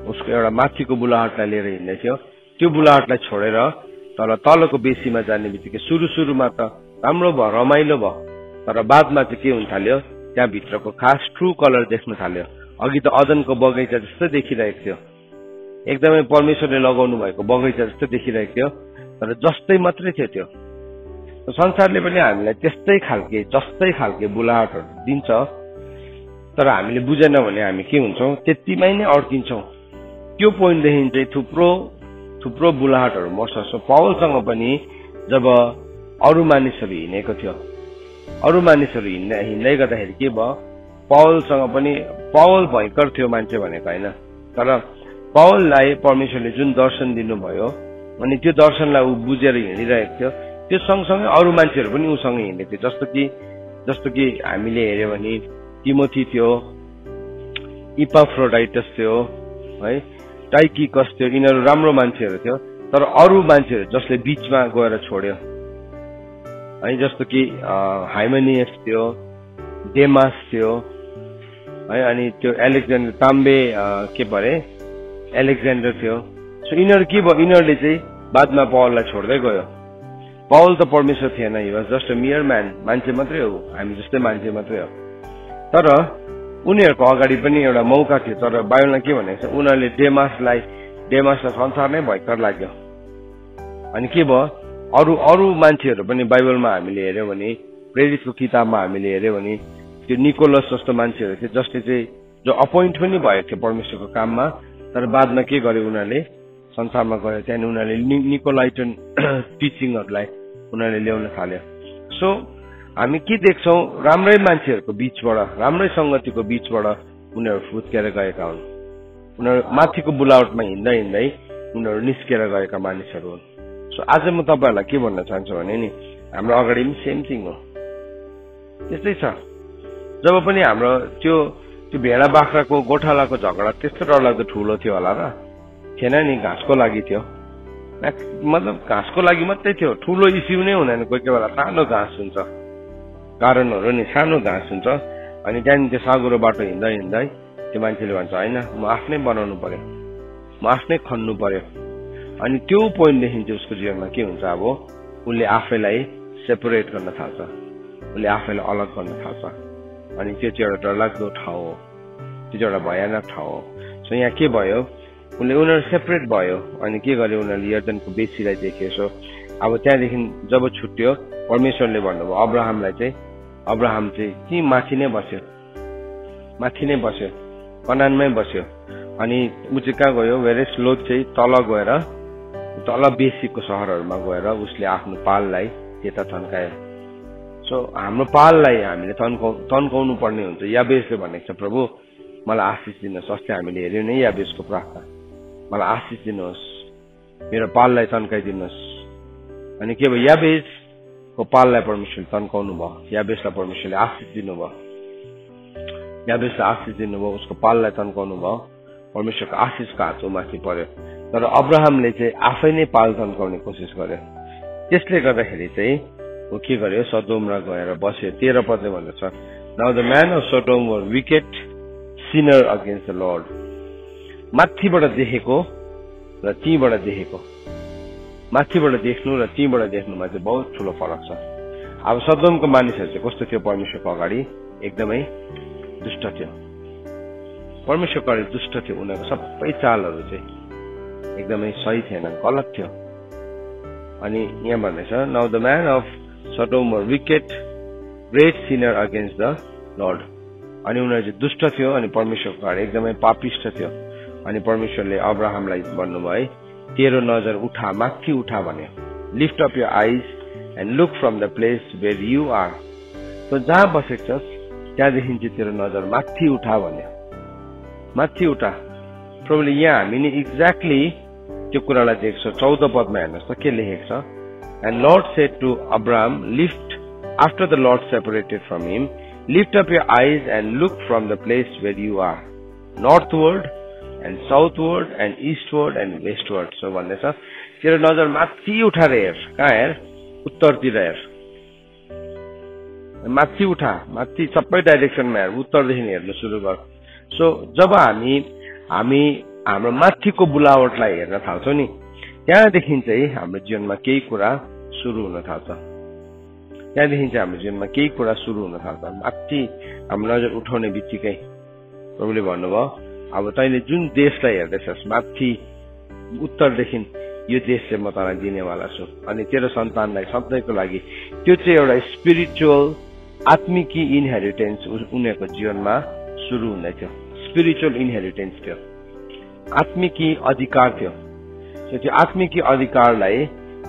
उसको एउटा माथिको बुलाहटलाई लिएर हिँड्दै थियो, त्यो बुलाहटलाई छोडेर तलको बेसीमा जाने बित्तिकै सुरुमा त राम्रो भयो, रमाइलो भयो, तर बादमा चाहिँ के हुन थाल्यो, त्यहाँ भित्रको खास ट्रु कलर देख्न थाल्यो। अघि त अदनको बगैँचा जस्तै देखिरहेको थियो, एकदमै परमेश्वरले लगाउनु भएको बगैँचा जस्तै देखिरहेको थियो, तर जस्तै मात्रै थियो त्यो। संसारले पनि हामीलाई जस्तै खालके बुलाहटहरू दिन्छ, तर हामीले बुझेन भने हामी के हुन्छौँ, त्यतिमै नै अड्किन्छौँ। त्यो पोइन्टदेखि चाहिँ थुप्रो बुलाहटहरू मर्छ। सो पावलसँग पनि जब अरू मानिसहरू हिँडेको थियो, अरू मानिसहरू हिँड्दै गर्दाखेरि के भयो, पावलसँग पनि पावल भयङ्कर थियो मान्छे भनेको होइन, तर पावललाई परमेश्वरले जुन दर्शन दिनुभयो अनि त्यो दर्शनलाई ऊ बुझेर हिँडिरहेको थियो, त्यो सँगसँगै अरू मान्छेहरू पनि उसँग हिँडेको थियो। जस्तो कि हामीले हेऱ्यो भने तिमोथी थियो, इपाफ्रोडाइटस थियो है, टाइकिकस थियो, यिनीहरू राम्रो मान्छेहरू थियो। तर अरू मान्छेहरू जसले बीचमा गएर छोड्यो है, जस्तो कि हाइमेनियस थियो, डेमास थियो है, अनि त्यो एलेक्जेन्डर ताम्बे के भरे एलेक्जेन्डर थियो। सो यिनीहरू के भयो, यिनीहरूले चाहिँ बादमा पावललाई छोड्दै गयो। पावल त परमेश्वर थिएन, he was just a मियर man, मान्छे मात्रै हो, हामी जस्तै मान्छे मात्रै हो। तर उनीहरूको अगाडि पनि एउटा मौका थियो। तर बाइबलमा के भनेको छ, उनीहरूले डेमासलाई संसार नै भयङ्कर लाग्यो। अनि के भयो, अरू मान्छेहरू पनि बाइबलमा हामीले हेऱ्यौँ भने, प्रेरितको किताबमा हामीले हेऱ्यौँ भने त्यो निकोलस जस्तो मान्छेहरू थियो, जसले चाहिँ जो अपोइन्ट पनि भएको थियो परमेश्वरको काममा, तर बादमा के गर्यो, उनीहरूले संसारमा गयो। त्यहाँदेखि उनीहरूले निकोलाइटन टिचिङहरूलाई उनीहरूले ल्याउन थाल्यो। सो हामी के देख्छौँ, राम्रै मान्छेहरूको बीचबाट, राम्रै सङ्गतिको बीचबाट उनीहरू फुत्केर गएका हुन्। उनीहरू माथिको बुलावटमा हिँड्दै हिँड्दै उनीहरू निस्केर गएका मानिसहरू हुन्। सो आज म तपाईँहरूलाई के भन्न चाहन्छु भने नि, हाम्रो अगाडि पनि सेम थिङ हो, त्यस्तै छ। जब पनि हाम्रो त्यो भेडा बाख्राको गोठालाको झगडा त्यस्तो डरलाग्दो ठुलो थियो होला र, थिएन नि, घाँसको लागि थियो, मतलब घाँसको लागि मात्रै थियो, ठुलो इस्यु नै हुँदैन। कोही कोही बेला सानो घाँस हुन्छ, कारणहरू नि सानो घाँस हुन्छ, अनि त्यहाँदेखि त्यो साँगुरो बाटो हिँड्दै हिँड्दै त्यो मान्छेले भन्छ होइन म आफ्नै बनाउनु पर्यो, म आफ्नै खन्नु पर्यो। अनि त्यो पोइन्टदेखि चाहिँ उसको जीवनमा के हुन्छ, अब उसले आफैलाई सेपरेट गर्न थाल्छ, उसले आफैलाई अलग गर्न थाल्छ। अनि त्यो चाहिँ एउटा डरलाग्दो ठाउँ हो, त्यो चाहिँ एउटा भयानक ठाउँ हो। सो यहाँ के भयो, उनीहरू सेपरेट भयो। अनि के गर्यो, उनीहरूले यर्दनको बेसीलाई देख्यो। सो अब त्यहाँदेखि जब छुट्यो, परमेश्वरले भन्नुभयो अब्राहमलाई चाहिँ, अब्राहम चाहिँ कि माथि नै बस्यो, कनानमै बस्यो। अनि ऊ चाहिँ कहाँ गयो, वेरेस लोत चाहिँ तल गएर, तल बेसीको सहरहरूमा गएर उसले आफ्नो पाललाई त्यता थन्कायो। सो हाम्रो पाललाई हामीले तन्काउनु पर्ने हुन्छ। याबेसले भनेको छ, प्रभु मलाई आशिष दिनुहोस्। अस्ति हामीले हेऱ्यौँ नै याबेसको प्रार्थना, मलाई आशिष दिनुहोस्, मेरो पाललाई तन्काइदिनुहोस्। अनि के भयो, याबेसको पाललाई परमेश्वरले तन्काउनु भयो, याबेसलाई परमेश्वरले आशिष दिनुभयो, उसको पाललाई तन्काउनु भयो। परमेश्वरको आशिषको हात माथि पर्यो। तर अब्राहमले चाहिँ आफै नै पाल तन्काउने कोसिस गर्यो। त्यसले गर्दाखेरि चाहिँ ऊ के गर्यो, सदोममा गएर बस्यो। 13 पदले भन्दछ, now the man of Sodom were wicket Sinner against the lord. माथिबाट देखेको र तीबाट देखेको, माथिबाट देख्नु र तीबाट देख्नुमा चाहिँ बहुत ठुलो फरक छ। अब सदोमको मानिसहरू चाहिँ कस्तो थियो, परमेश्वरको अगाडि एकदमै दुष्ट थियो, परमेश्वरको अगाडि दुष्ट थियो। उनीहरूको सबै चालहरू चाहिँ एकदमै सही थिएन, गलत थियो। अनि यहाँ भन्दैछ, now the man of Sodom were wicket great Sinner against the lord. अनि उनीहरू चाहिँ दुष्ट थियो अनि परमेश्वरको अगाडि एकदमै पापिष्ट थियो। अनि परमेश्वरले अब्राहमलाई भन्नुभयो है, तेरो नजर उठा, माथि उठा भन्यो, lift up your eyes and look from the place where you are. त जहाँ बसेको छस् त्यहाँदेखि चाहिँ तेरो नजर माथि उठा भन्यो, माथि उठा। प्रभुले यहाँ हामी नि एक्ज्याक्टली त्यो कुरालाई देख्छौँ। 14 पदमा हेर्नुहोस् त के लेखेको छ, and Lord said to Abraham lift after the Lord separated from him, lift up your eyes and look from the place where you are, northward and southward and eastward and westward. सो भन्दैछ तेरो नजर माथि उठाएर हेर, कहाँ हेर, उत्तरतिर हेर, माथि उठा, माथि सबै डाइरेक्सनमा हेर, उत्तरदेखि हेर्नु सुरु गर। सो जब हामी हाम्रो माथिको बुलावटलाई हेर्न थाल्छौँ नि, त्यहाँदेखि चाहिँ हाम्रो जीवनमा केही कुरा सुरु हुन थाल्छ, त्यहाँदेखि चाहिँ हाम्रो जीवनमा केही कुरा सुरु हुन थाल्छ। माथि हाम्रो नजर उठाउने बित्तिकै प्रभुले भन्नुभयो, अब तैँले जुन देशलाई हेर्दैछस् माथि उत्तरदेखि, यो देश चाहिँ म तँलाई दिनेवाला छु, अनि तेरो सन्तानलाई सधैँको लागि। त्यो चाहिँ एउटा स्पिरिचुअल आत्मिकी इनहेरिटेन्स उनीहरूको जीवनमा सुरु हुँदै थियो। स्पिरिचुअल इनहेरिटेन्स थियो, आत्मिकी अधिकार थियो। त्यो आत्मिकी अधिकारलाई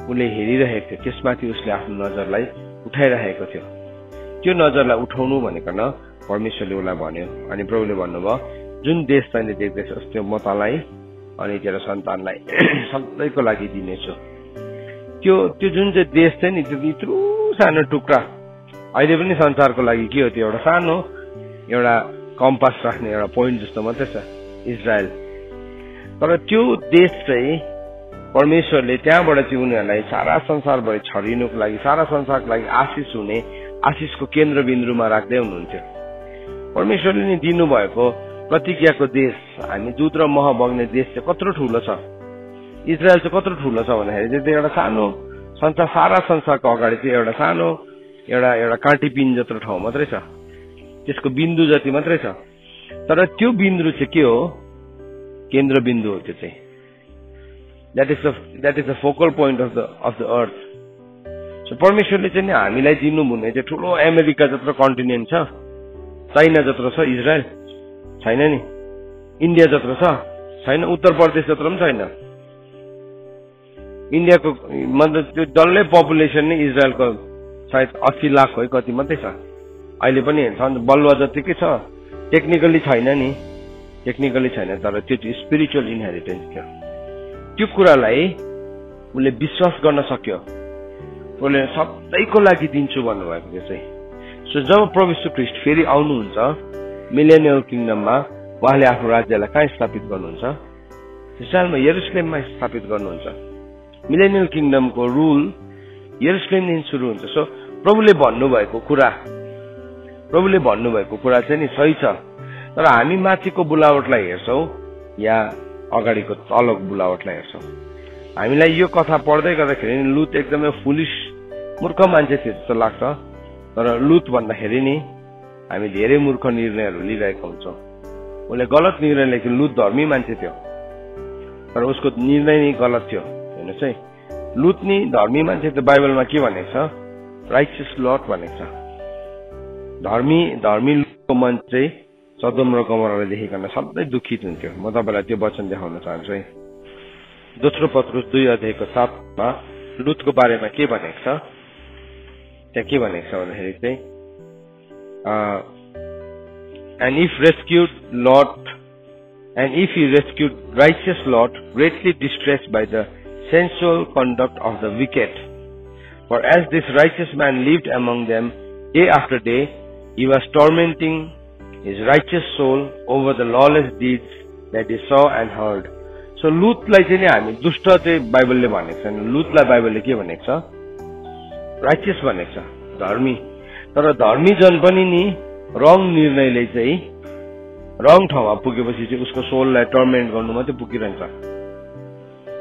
उसले हेरिरहेको थियो, त्यसमाथि उसले आफ्नो नजरलाई उठाइरहेको थियो। त्यो नजरलाई उठाउनु भनेको न परमेश्वरले उसलाई भन्यो। अनि प्रभुले भन्नुभयो, जुन देश तैँले देख्दैछस् त्यो म तँलाई अनि तेरो सन्तानलाई सधैँको लागि दिनेछु। त्यो जुन चाहिँ देश थियो नि, त्यो यत्रो सानो टुक्रा, अहिले पनि संसारको लागि के हो, त्यो एउटा सानो एउटा कम्पास राख्ने एउटा पोइन्ट जस्तो मात्रै छ, इजरायल। तर त्यो देश चाहिँ परमेश्वरले त्यहाँबाट चाहिँ उनीहरूलाई सारा संसारभरि छरिनुको लागि, सारा संसारको लागि आशिष हुने, आशिषको केन्द्रबिन्दुमा राख्दै हुनुहुन्थ्यो। परमेश्वरले नि दिनुभएको प्रतिज्ञाको देश, हामी दूध र मह बग्ने देश चाहिँ कत्रो ठुलो छ, इजरायल चाहिँ कत्रो ठुलो छ भन्दाखेरि त्यो एउटा सानो संसार, सारा संसारको अगाडि चाहिँ एउटा सानो एउटा काँटीपिन जत्रो ठाउँ मात्रै छ, त्यसको बिन्दु जति मात्रै छ। तर त्यो बिन्दु चाहिँ के हो, केन्द्रबिन्दु हो। त्यो चाहिँ that is the focal point of the earth. So परमेश्वरले चाहिँ नि हामीलाई दिनु भन्ने चाहिँ ठुलो अमेरिका जत्रो कन्टिनेन्ट छ, चाइना जत्रो छ इजरायल छैन नि, इन्डिया जत्रो छ छैन, उत्तर प्रदेश जत्रो पनि छैन। इन्डियाको मतलब त्यो डल्लै पपुलेसन नै इजरायलको सायद 80 लाख हो कति मात्रै छ। अहिले पनि बलुवा जतिकै छ, टेक्निकली छैन नि, टेक्निकली छैन, तर त्यो चाहिँ स्पिरिचुअल इनहेरिटेन्स थियो। त्यो कुरालाई उसले विश्वास गर्न सक्यो, उसले सबैको लागि दिन्छु भन्नुभएको थियो चाहिँ। सो जब प्रभु यीशु ख्रीष्ट फेरि आउनुहुन्छ मिलेनियल किङडममा, उहाँले आफ्नो राज्यलाई कहाँ स्थापित गर्नुहुन्छ, इजरायलमा यरुशलेममा स्थापित गर्नुहुन्छ। मिलेनियल किङडमको रुल यरुशलेमदेखि सुरु हुन्छ। सो प्रभुले भन्नुभएको कुरा चाहिँ नि सही छ, तर हामी माथिको बुलावटलाई हेर्छौँ या अगाडिको तलको बुलावटलाई हेर्छौँ। हामीलाई यो कथा पढ्दै गर्दाखेरि लुत एकदमै फुलिस मूर्ख मान्छे थियो जस्तो लाग्छ, तर लुत भन्दाखेरि नि हामी धेरै मूर्ख निर्णयहरू लिइरहेका हुन्छौँ। उसले गलत निर्णय लिएको, लुत धर्मी मान्छे थियो तर उसको निर्णय नै गलत थियो। हेर्नुहोस् है, लुत नि धर्मी मान्छे थियो, बाइबलमा के भनेको छ, राइचियस लट भनेको छ। धर्मी लुतको मन चाहिँ सदोम र गमोरालाई देखिकन सधैँ दुखित हुन्थ्यो। म तपाईँलाई त्यो वचन देखाउन चाहन्छु है। दोस्रो पत्रुस 2:7 लुतको बारेमा के भनेको छ, त्यहाँ के भनेको छ भन्दाखेरि चाहिँ and if he rescued righteous Lot, greatly distressed by the sensual conduct of the wicked. For as this righteous man lived among them day after day, he was tormenting his righteous soul over the lawless deeds that he saw and heard. So लुतलाई चाहिँ नि हामी दुष्ट चाहिँ बाइबलले भनेको छैन, लुतलाई बाइबलले के भनेको छ, राइचियस भनेको छ, धर्मी। तर धर्मी जन पनि नि रङ निर्णयले चाहिँ रङ ठाउँमा पुगेपछि चाहिँ उसको सोललाई टर्मेन्ट गर्नु मात्रै पुगिरहन्छ।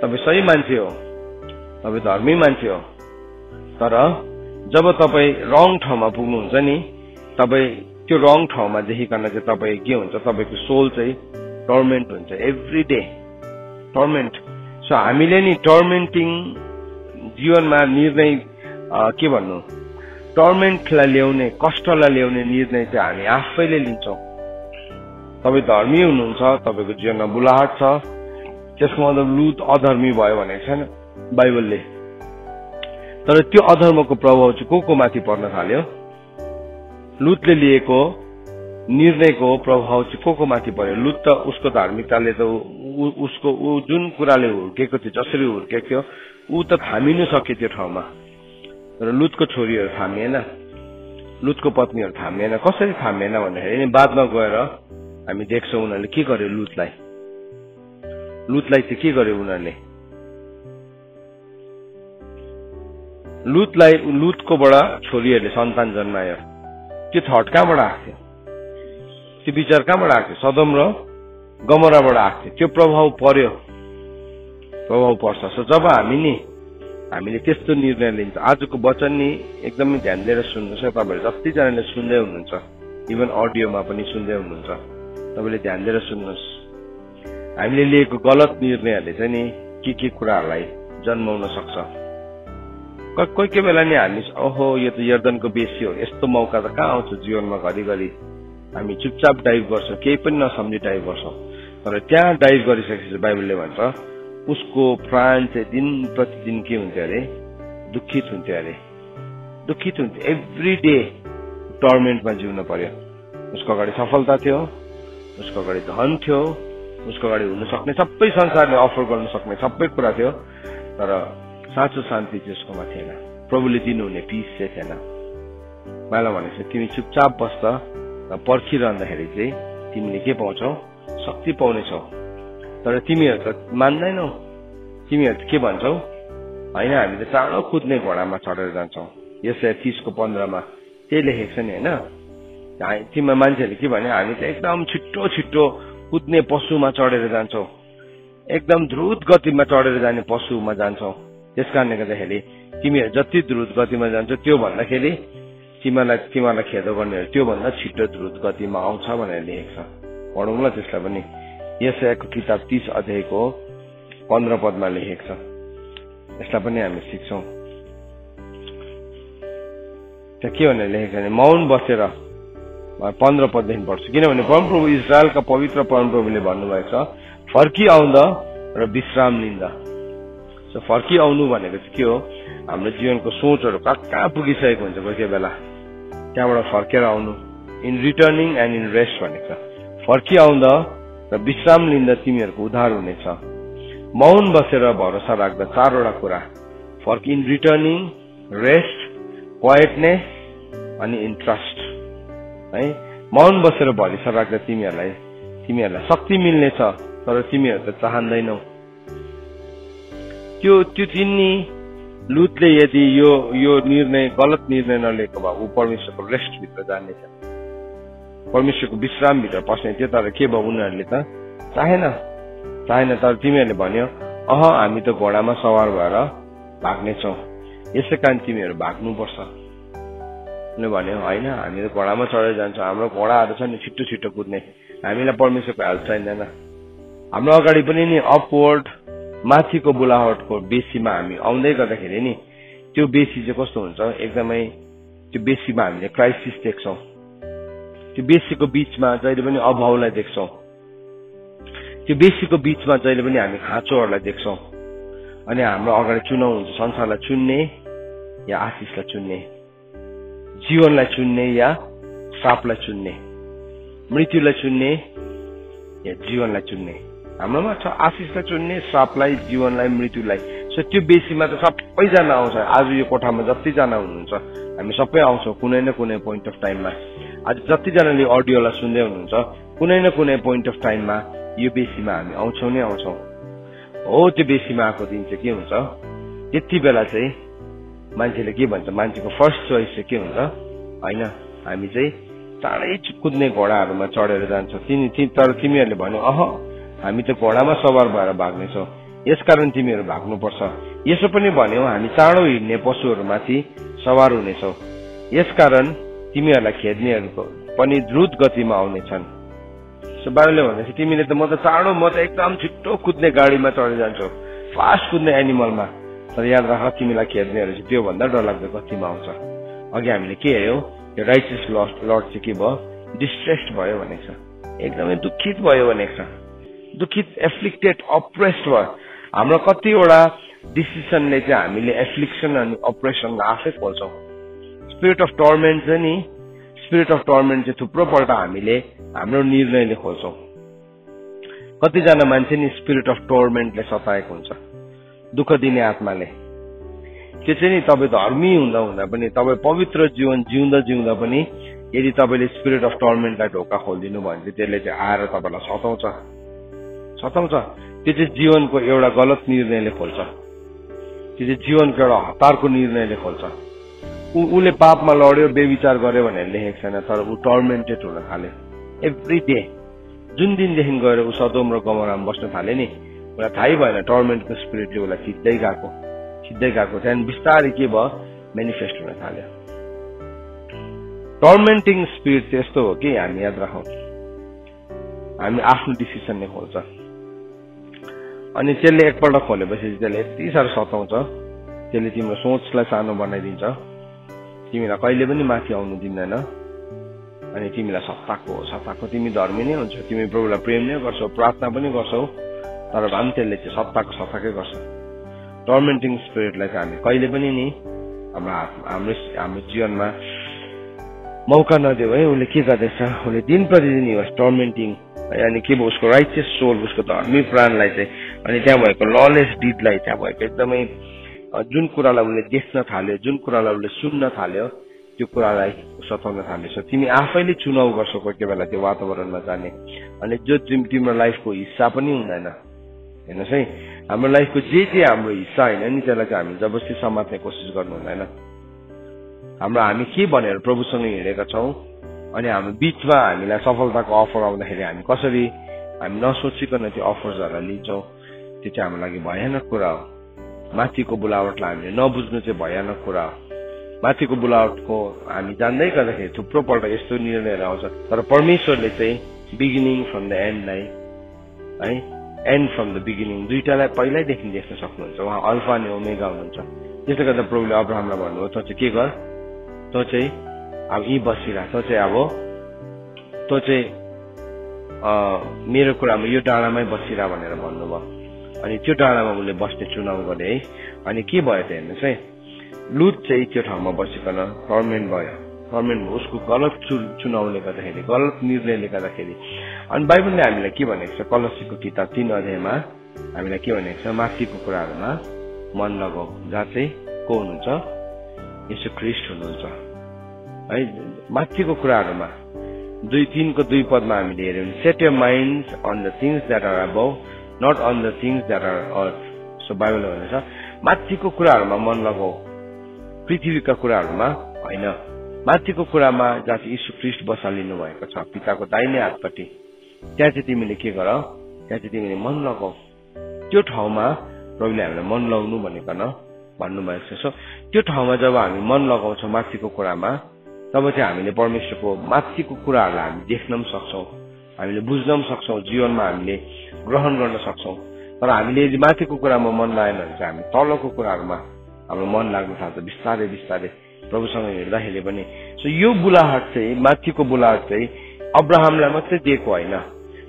तपाईँ सही मान्छे हो, तपाईँ धर्मी मान्छे हो, तर जब तपाईँ रङ ठाउँमा पुग्नुहुन्छ नि, तपाईँ त्यो रङ ठाउँमा देखिकन चाहिँ तपाईँ के हुन्छ, तपाईँको सोल चाहिँ टर्मेन्ट हुन्छ, एभ्री डे टर्मेन्ट। सो हामीले नि टर्मेन्टिङ जीवनमा निर्णय के भन्नु, टर्मेन्टलाई ल्याउने, कष्टलाई ल्याउने निर्णय चाहिँ हामी आफैले लिन्छौँ। तपाईँ धर्मी हुनुहुन्छ, तपाईँको जीवनमा बुलाहट छ, त्यसको मतलब लुत अधर्मी भयो भनेको छैन बाइबलले। तर त्यो अधर्मको प्रभाव चाहिँ को माथि पर्न थाल्यो, लुतले लिएको निर्णयको प्रभाव चाहिँ को माथि पर्यो। लुत त उसको धार्मिकताले त उसको जुन कुराले हुर्केको थियो, जसरी हुर्केको थियो, ऊ त थामिनु सक्यो त्यो ठाउँमा। तर लुतको छोरीहरू थामिएन, लुतको पत्नीहरू थामिएन। कसरी थामिएन भन्दाखेरि बादमा गएर हामी देख्छौँ उनीहरूले के गर्यो, लुतलाई चाहिँ के गर्यो उनीहरूले, लुतकोबाट छोरीहरूले सन्तान जन्मायो। त्यो थट कहाँबाट आएको थियो, त्यो विचार कहाँबाट आएको थियो, सदोम र गमोराबाट आएको थियो। त्यो प्रभाव पर्छ। सो जब हामीले त्यस्तो निर्णय लिन्छ, आजको वचन नि एकदमै ध्यान दिएर सुन्नुहोस् है। तपाईँहरू जतिजनाले सुन्दै हुनुहुन्छ, इभन अडियोमा पनि सुन्दै हुनुहुन्छ, तपाईँले ध्यान दिएर सुन्नुहोस्। हामीले लिएको गलत निर्णयहरूले चाहिँ नि के कुराहरूलाई जन्माउन सक्छ। कोही बेला नि हामी ओहो यो त यर्दनको बेसी हो, यस्तो मौका त कहाँ आउँछ जीवनमा, घरिघरि हामी चुपचाप डाइभ गर्छौँ, केही पनि नसम्झी डाइभ गर्छौँ। तर त्यहाँ डाइभ गरिसकेपछि बाइबलले भन्छ उसको प्राण चाहिँ दिन प्रतिदिन के हुन्थ्यो अरे, दुखित हुन्थ्यो अरे, दुखित हुन्थ्यो। एभ्री डे टर्मेन्टमा जिउन पर्यो। उसको अगाडि सफलता थियो, उसको अगाडि धन थियो, उसको अगाडि हुन सक्ने सबै संसारले अफर गर्न सक्ने सबै कुरा थियो, तर साँचो शान्ति चाहिँ उसकोमा थिएन। प्रभुले दिनुहुने पिस चाहिँ थिएन। मलाई भनेपछि तिमी चुपचाप बस्छ र पर्खिरहँदाखेरि चाहिँ तिमीले के पाउँछौ, शक्ति पाउनेछौ। तर तिमीहरू त मान्दैनौ, तिमीहरू त के भन्छौ, होइन हामी त चाँडो कुद्ने घोडामा चढेर जान्छौ। यसै 30:15 त्यही लेखेको छ नि, होइन? तिम्रो मान्छेहरूले के भने, हामी त एकदम छिट्टो छिट्टो कुद्ने पशुमा चढेर जान्छौ, एकदम द्रुत गतिमा चढेर जाने पशुमा जान्छौ। त्यस कारणले गर्दाखेरि तिमीहरू जति द्रुत गतिमा जान्छौ त्यो भन्दाखेरि तिमीलाई खेदो गर्नेहरू त्यो भन्दा छिट्टो द्रुत गतिमा आउँछ भनेर लेखेको छ। पढौँ ल त्यसलाई पनि। यशायाको किताब 30 अध्यायको 15 पदमा लेखेको छ। यसलाई पनि हामी सिक्छौँ। त्यहाँ के भनेर लेखेको छ भने, मौन बसेर 15 पददेखि पढ्छु, किनभने परमप्रभु इजरायलका पवित्र परमप्रभुले भन्नुभएको छ, फर्की आउँदा र विश्राम लिँदा। सो फर्की आउनु भनेको चाहिँ के हो, हाम्रो जीवनको सोचहरू कहाँ पुगिसकेको हुन्छ कोही कोही बेला, त्यहाँबाट फर्केर आउनु, in returning and in rest भनेको छ। फर्की आउँदा र विश्राम लिँदा तिमीहरूको उद्धार हुनेछ। मौन बसेर भरोसा राख्दा 4वटा कुरा, फर्की, इन रिटर्निङ, रेस्ट, क्वाइटनेस अनि इन ट्रस्ट, है? मौन बसेर भरोसा राख्दा तिमीहरूलाई शक्ति मिल्नेछ, तर तिमीहरू त चाहँदैनौ। त्यो चिन्नी लुतले यदि यो निर्णय गलत निर्णय नलिएको भए ऊ परमेश्वरको रेस्ट भित्र जानेछ, परमेश्वरको विश्राम भित्र पस्ने थियो। तर के भयो, उनीहरूले त चाहेन। तर तिमीहरूले भन्यो, हामी त घोडामा सवार भएर भाग्नेछौ, यसै कारण तिमीहरू भाग्नुपर्छ। उनीहरूले भन्यो, होइन हामी त घोडामा चढेर जान्छौँ, हाम्रो घोडाहरू छ नि छिट्टो छिट्टो कुद्ने, हामीलाई परमेश्वरको हेल्प चाहिँदैन। हाम्रो अगाडि पनि नि अपवर्ड माथिको बुलावटको बेसीमा हामी आउँदै गर्दाखेरि नि त्यो बेसी चाहिँ कस्तो हुन्छ, एकदमै त्यो बेसीमा हामीले क्राइसिस देख्छौँ। त्यो बेसीको बीचमा जहिले पनि अभावलाई देख्छौँ। त्यो बेसीको बीचमा जहिले पनि हामी खाँचोहरूलाई देख्छौँ। अनि हाम्रो अगाडि चुनाव हुन्छ, संसारलाई चुन्ने या आशिषलाई चुन्ने, जीवनलाई चुन्ने या श्रापलाई चुन्ने, मृत्युलाई चुन्ने या जीवनलाई चुन्ने। हाम्रोमा छ आशिषलाई चुन्ने, श्रापलाई, जीवनलाई, मृत्युलाई। सो त्यो बेसीमा त सबैजना आउँछ। आज यो कोठामा जतिजना हुनुहुन्छ हामी सबै आउँछौँ कुनै न कुनै पोइन्ट अफ टाइममा। आज जतिजनाले अडियोलाई सुन्दै हुनुहुन्छ कुनै न कुनै पोइन्ट अफ टाइममा यो बेसीमा हामी आउँछौँ नै आउँछौँ। हो, त्यो बेसीमा आएको दिन चाहिँ के हुन्छ, त्यति बेला चाहिँ मान्छेले के भन्छ, मान्छेको फर्स्ट चोइस चाहिँ के हुन्छ, होइन हामी चाहिँ चाँडै कुद्ने घोडाहरूमा चढेर जान्छौँ। तर तिमीहरूले भन्यो, हामी त घोडामा सवार भएर भाग्नेछौ, यसकारण तिमीहरू भाग्नुपर्छ। यसो पनि भन्यौ, हामी चाँडो हिँड्ने पशुहरूमाथि सवार हुनेछौ, यसकारण तिमीहरूलाई खेद्नेहरूको पनि द्रुत गतिमा आउनेछन्। सो बाबुले भनेपछि तिमीले त म त एकदम छिट्टो कुद्ने गाडीमा चढेर जान्छौ, फास्ट कुद्ने एनिमलमा, तर याद राख तिमीलाई खेद्नेहरू चाहिँ त्योभन्दा डरलाग्दो गतिमा आउँछ। अघि हामीले के हेऱ्यौँ, यो राइचियस लर्ड चाहिँ के भयो, डिस्ट्रेस्ड भयो भनेको छ, एकदमै दुखित भयो भनेको छ। दुखित, एफ्लिक्टेड, अप्रेस्ड भयो। हाम्रो कतिवटा डिसिसनले चाहिँ हामीले एफ्लिक्सन अनि अप्रेसनलाई आफै खोल्छौँ। स्पिरिट अफ टर्मेन्ट चाहिँ थुप्रोपल्ट हामीले हाम्रो निर्णयले खोल्छौँ। कतिजना मान्छे नि स्पिरिट अफ टर्मेन्टले सताएको हुन्छ, दुःख दिने आत्माले। त्यो चाहिँ नि तपाईँ धर्मी हुँदा पनि, तपाईँ पवित्र जीवन जिउँदा पनि यदि तपाईँले स्पिरिट अफ टर्मेन्टलाई ढोका खोलिदिनु भयो भने त्यसले चाहिँ आएर तपाईँलाई सताउँछ। त्यो चाहिँ जीवनको एउटा गलत निर्णयले खोल्छ, त्यो चाहिँ जीवनको एउटा हतारको निर्णयले खोल्छ। उसले पापमा लड्यो, बेविचार गर्यो भनेर लेखेको छैन, तर ऊ टर्मेन्टेड हुन थाल्यो एभ्री डे। जुन दिनदेखि गएर ऊ सदोम र गमोरामा बस्न थाल्यो नि, उसलाई थाहै भएन टर्मेन्टको स्पिरिटले उसलाई खिच्दै गएको। त्यहाँदेखि बिस्तारै के भयो, मेनिफेस्ट हुन थाल्यो। टर्मेन्टिङ स्पिरिट चाहिँ यस्तो हो कि हामी याद राखौँ, हामी आफ्नो डिसिसनले खोल्छ। अनि त्यसले एकपल्ट खोलेपछि त्यसले यति साह्रो सताउँछ, त्यसले तिम्रो सोचलाई सानो बनाइदिन्छ, तिमीलाई कहिले पनि माथि आउनु दिँदैन। अनि तिमीलाई सत्ताको तिमी धर्मी नै हुन्छ, तिमी प्रभुलाई प्रेम नै गर्छौ, प्रार्थना पनि गर्छौ, तर भए पनि त्यसले चाहिँ सत्ताकै गर्छ। टर्मेन्टिङ स्पिरिटलाई चाहिँ हामी कहिले पनि नि हाम्रो जीवनमा मौका नदेऊ है। उसले के गर्दैछ, उसले दिन प्रतिदिन युज टर्मेन्टिङ, अनि के भयो उसको राइचियस सोल, उसको धर्मी प्राणलाई चाहिँ, अनि त्यहाँ भएको ललेस डिडलाई, त्यहाँ भएको एकदमै जुन कुरालाई उसले देख्न थाल्यो, जुन कुरालाई उसले सुन्न थाल्यो, त्यो कुरालाई सताउन थाल्यो। तिमी आफैले चुनाव गर्छौ कोही बेला त्यो वातावरणमा जाने, अनि जो तिम्रो लाइफको हिस्सा पनि हुँदैन। हेर्नुहोस् है, हाम्रो लाइफको जे हाम्रो हिस्सा होइन नि त्यसलाई चाहिँ हामी जबरजस्ती समात्ने कोसिस गर्नु हुँदैन। हामी के भनेर प्रभुसँग हिँडेका छौँ, अनि हाम्रो बिचमा हामीलाई सफलताको अफर आउँदाखेरि हामी कसरी हामी नसोचिकन त्यो अफर्सहरूलाई लिन्छौँ, त्यो चाहिँ हाम्रो लागि भयानक कुरा हो। माथिको बोलावटलाई हामीले नबुझ्नु चाहिँ भयानक कुरा हो। माथिको बोलावटको हामी जान्दै गर्दाखेरि थुप्रो पल्ट यस्तो निर्णयहरू आउँछ, तर परमेश्वरले चाहिँ बिगिनिङ फ्रम द एन्डलाई है, एन्ड फ्रम द बिगिनिङ दुईटालाई पहिल्यैदेखि देख्न सक्नुहुन्छ। उहाँ अल्फा अनि ओमेगा हुनुहुन्छ। त्यसले गर्दा प्रभुले अब्राहमलाई भन्नुभयो, तँ चाहिँ के गर, तँ चाहिँ अब यहीँ बसिरह, तँ चाहिँ मेरो कुरामा यो डाँडामै बसिरह भनेर भन्नुभयो। अनि त्यो डाँडामा उसले बस्ने चुनाव गरे है। अनि के भयो त हेर्नुहोस् है, लुत चाहिँ त्यो ठाउँमा बसिकन टर्मेन्ट भयो, उसको गलत चुनावले गर्दाखेरि, गलत निर्णयले गर्दाखेरि। अनि बाइबलले हामीलाई के भनेको छ, कलसीको किताब 3 अध्यायमा हामीलाई के भनेको छ, माथिको कुराहरूमा मन लगाऊ, जहाँ चाहिँ को हुनुहुन्छ, यीशु ख्रीष्ट हुनुहुन्छ है। माथिको कुराहरूमा 2:3 पदमा हामीले हेर्यौँ, set your minds on the things that are above, not on the things that are earth. सो बाइबलले भनेको छ माथिको कुराहरूमा मन लगाऊ, पृथ्वीका कुराहरूमा होइन। माथिको कुरामा जहाँ चाहिँ यीशु ख्रीष्ट बसालिनु भएको छ पिताको दाहिने हातपट्टि, त्यहाँ चाहिँ तिमीले के गर, त्यहाँ चाहिँ तिमीले मन लगाऊ। त्यो ठाउँमा प्रभुले हामीलाई मन लगाउनु भनेकन भन्नुभएको छ। सो त्यो ठाउँमा जब हामी मन लगाउँछौँ माथिको कुरामा, तब चाहिँ हामीले परमेश्वरको माथिको कुराहरूलाई हामी देख्न पनि सक्छौँ, हामीले बुझ्न पनि सक्छौँ, जीवनमा हामीले ग्रहण गर्न सक्छौँ। तर हामीले यदि माथिको कुरामा मन लागेन भने चाहिँ हामी तलको कुराहरूमा हाम्रो मन लाग्न थाल्छ बिस्तारै बिस्तारै प्रभुसँग हिँड्दाखेरि पनि। सो यो बुलाहट चाहिँ, माथिको बुलाहट चाहिँ अब्राहमलाई मात्रै दिएको होइन,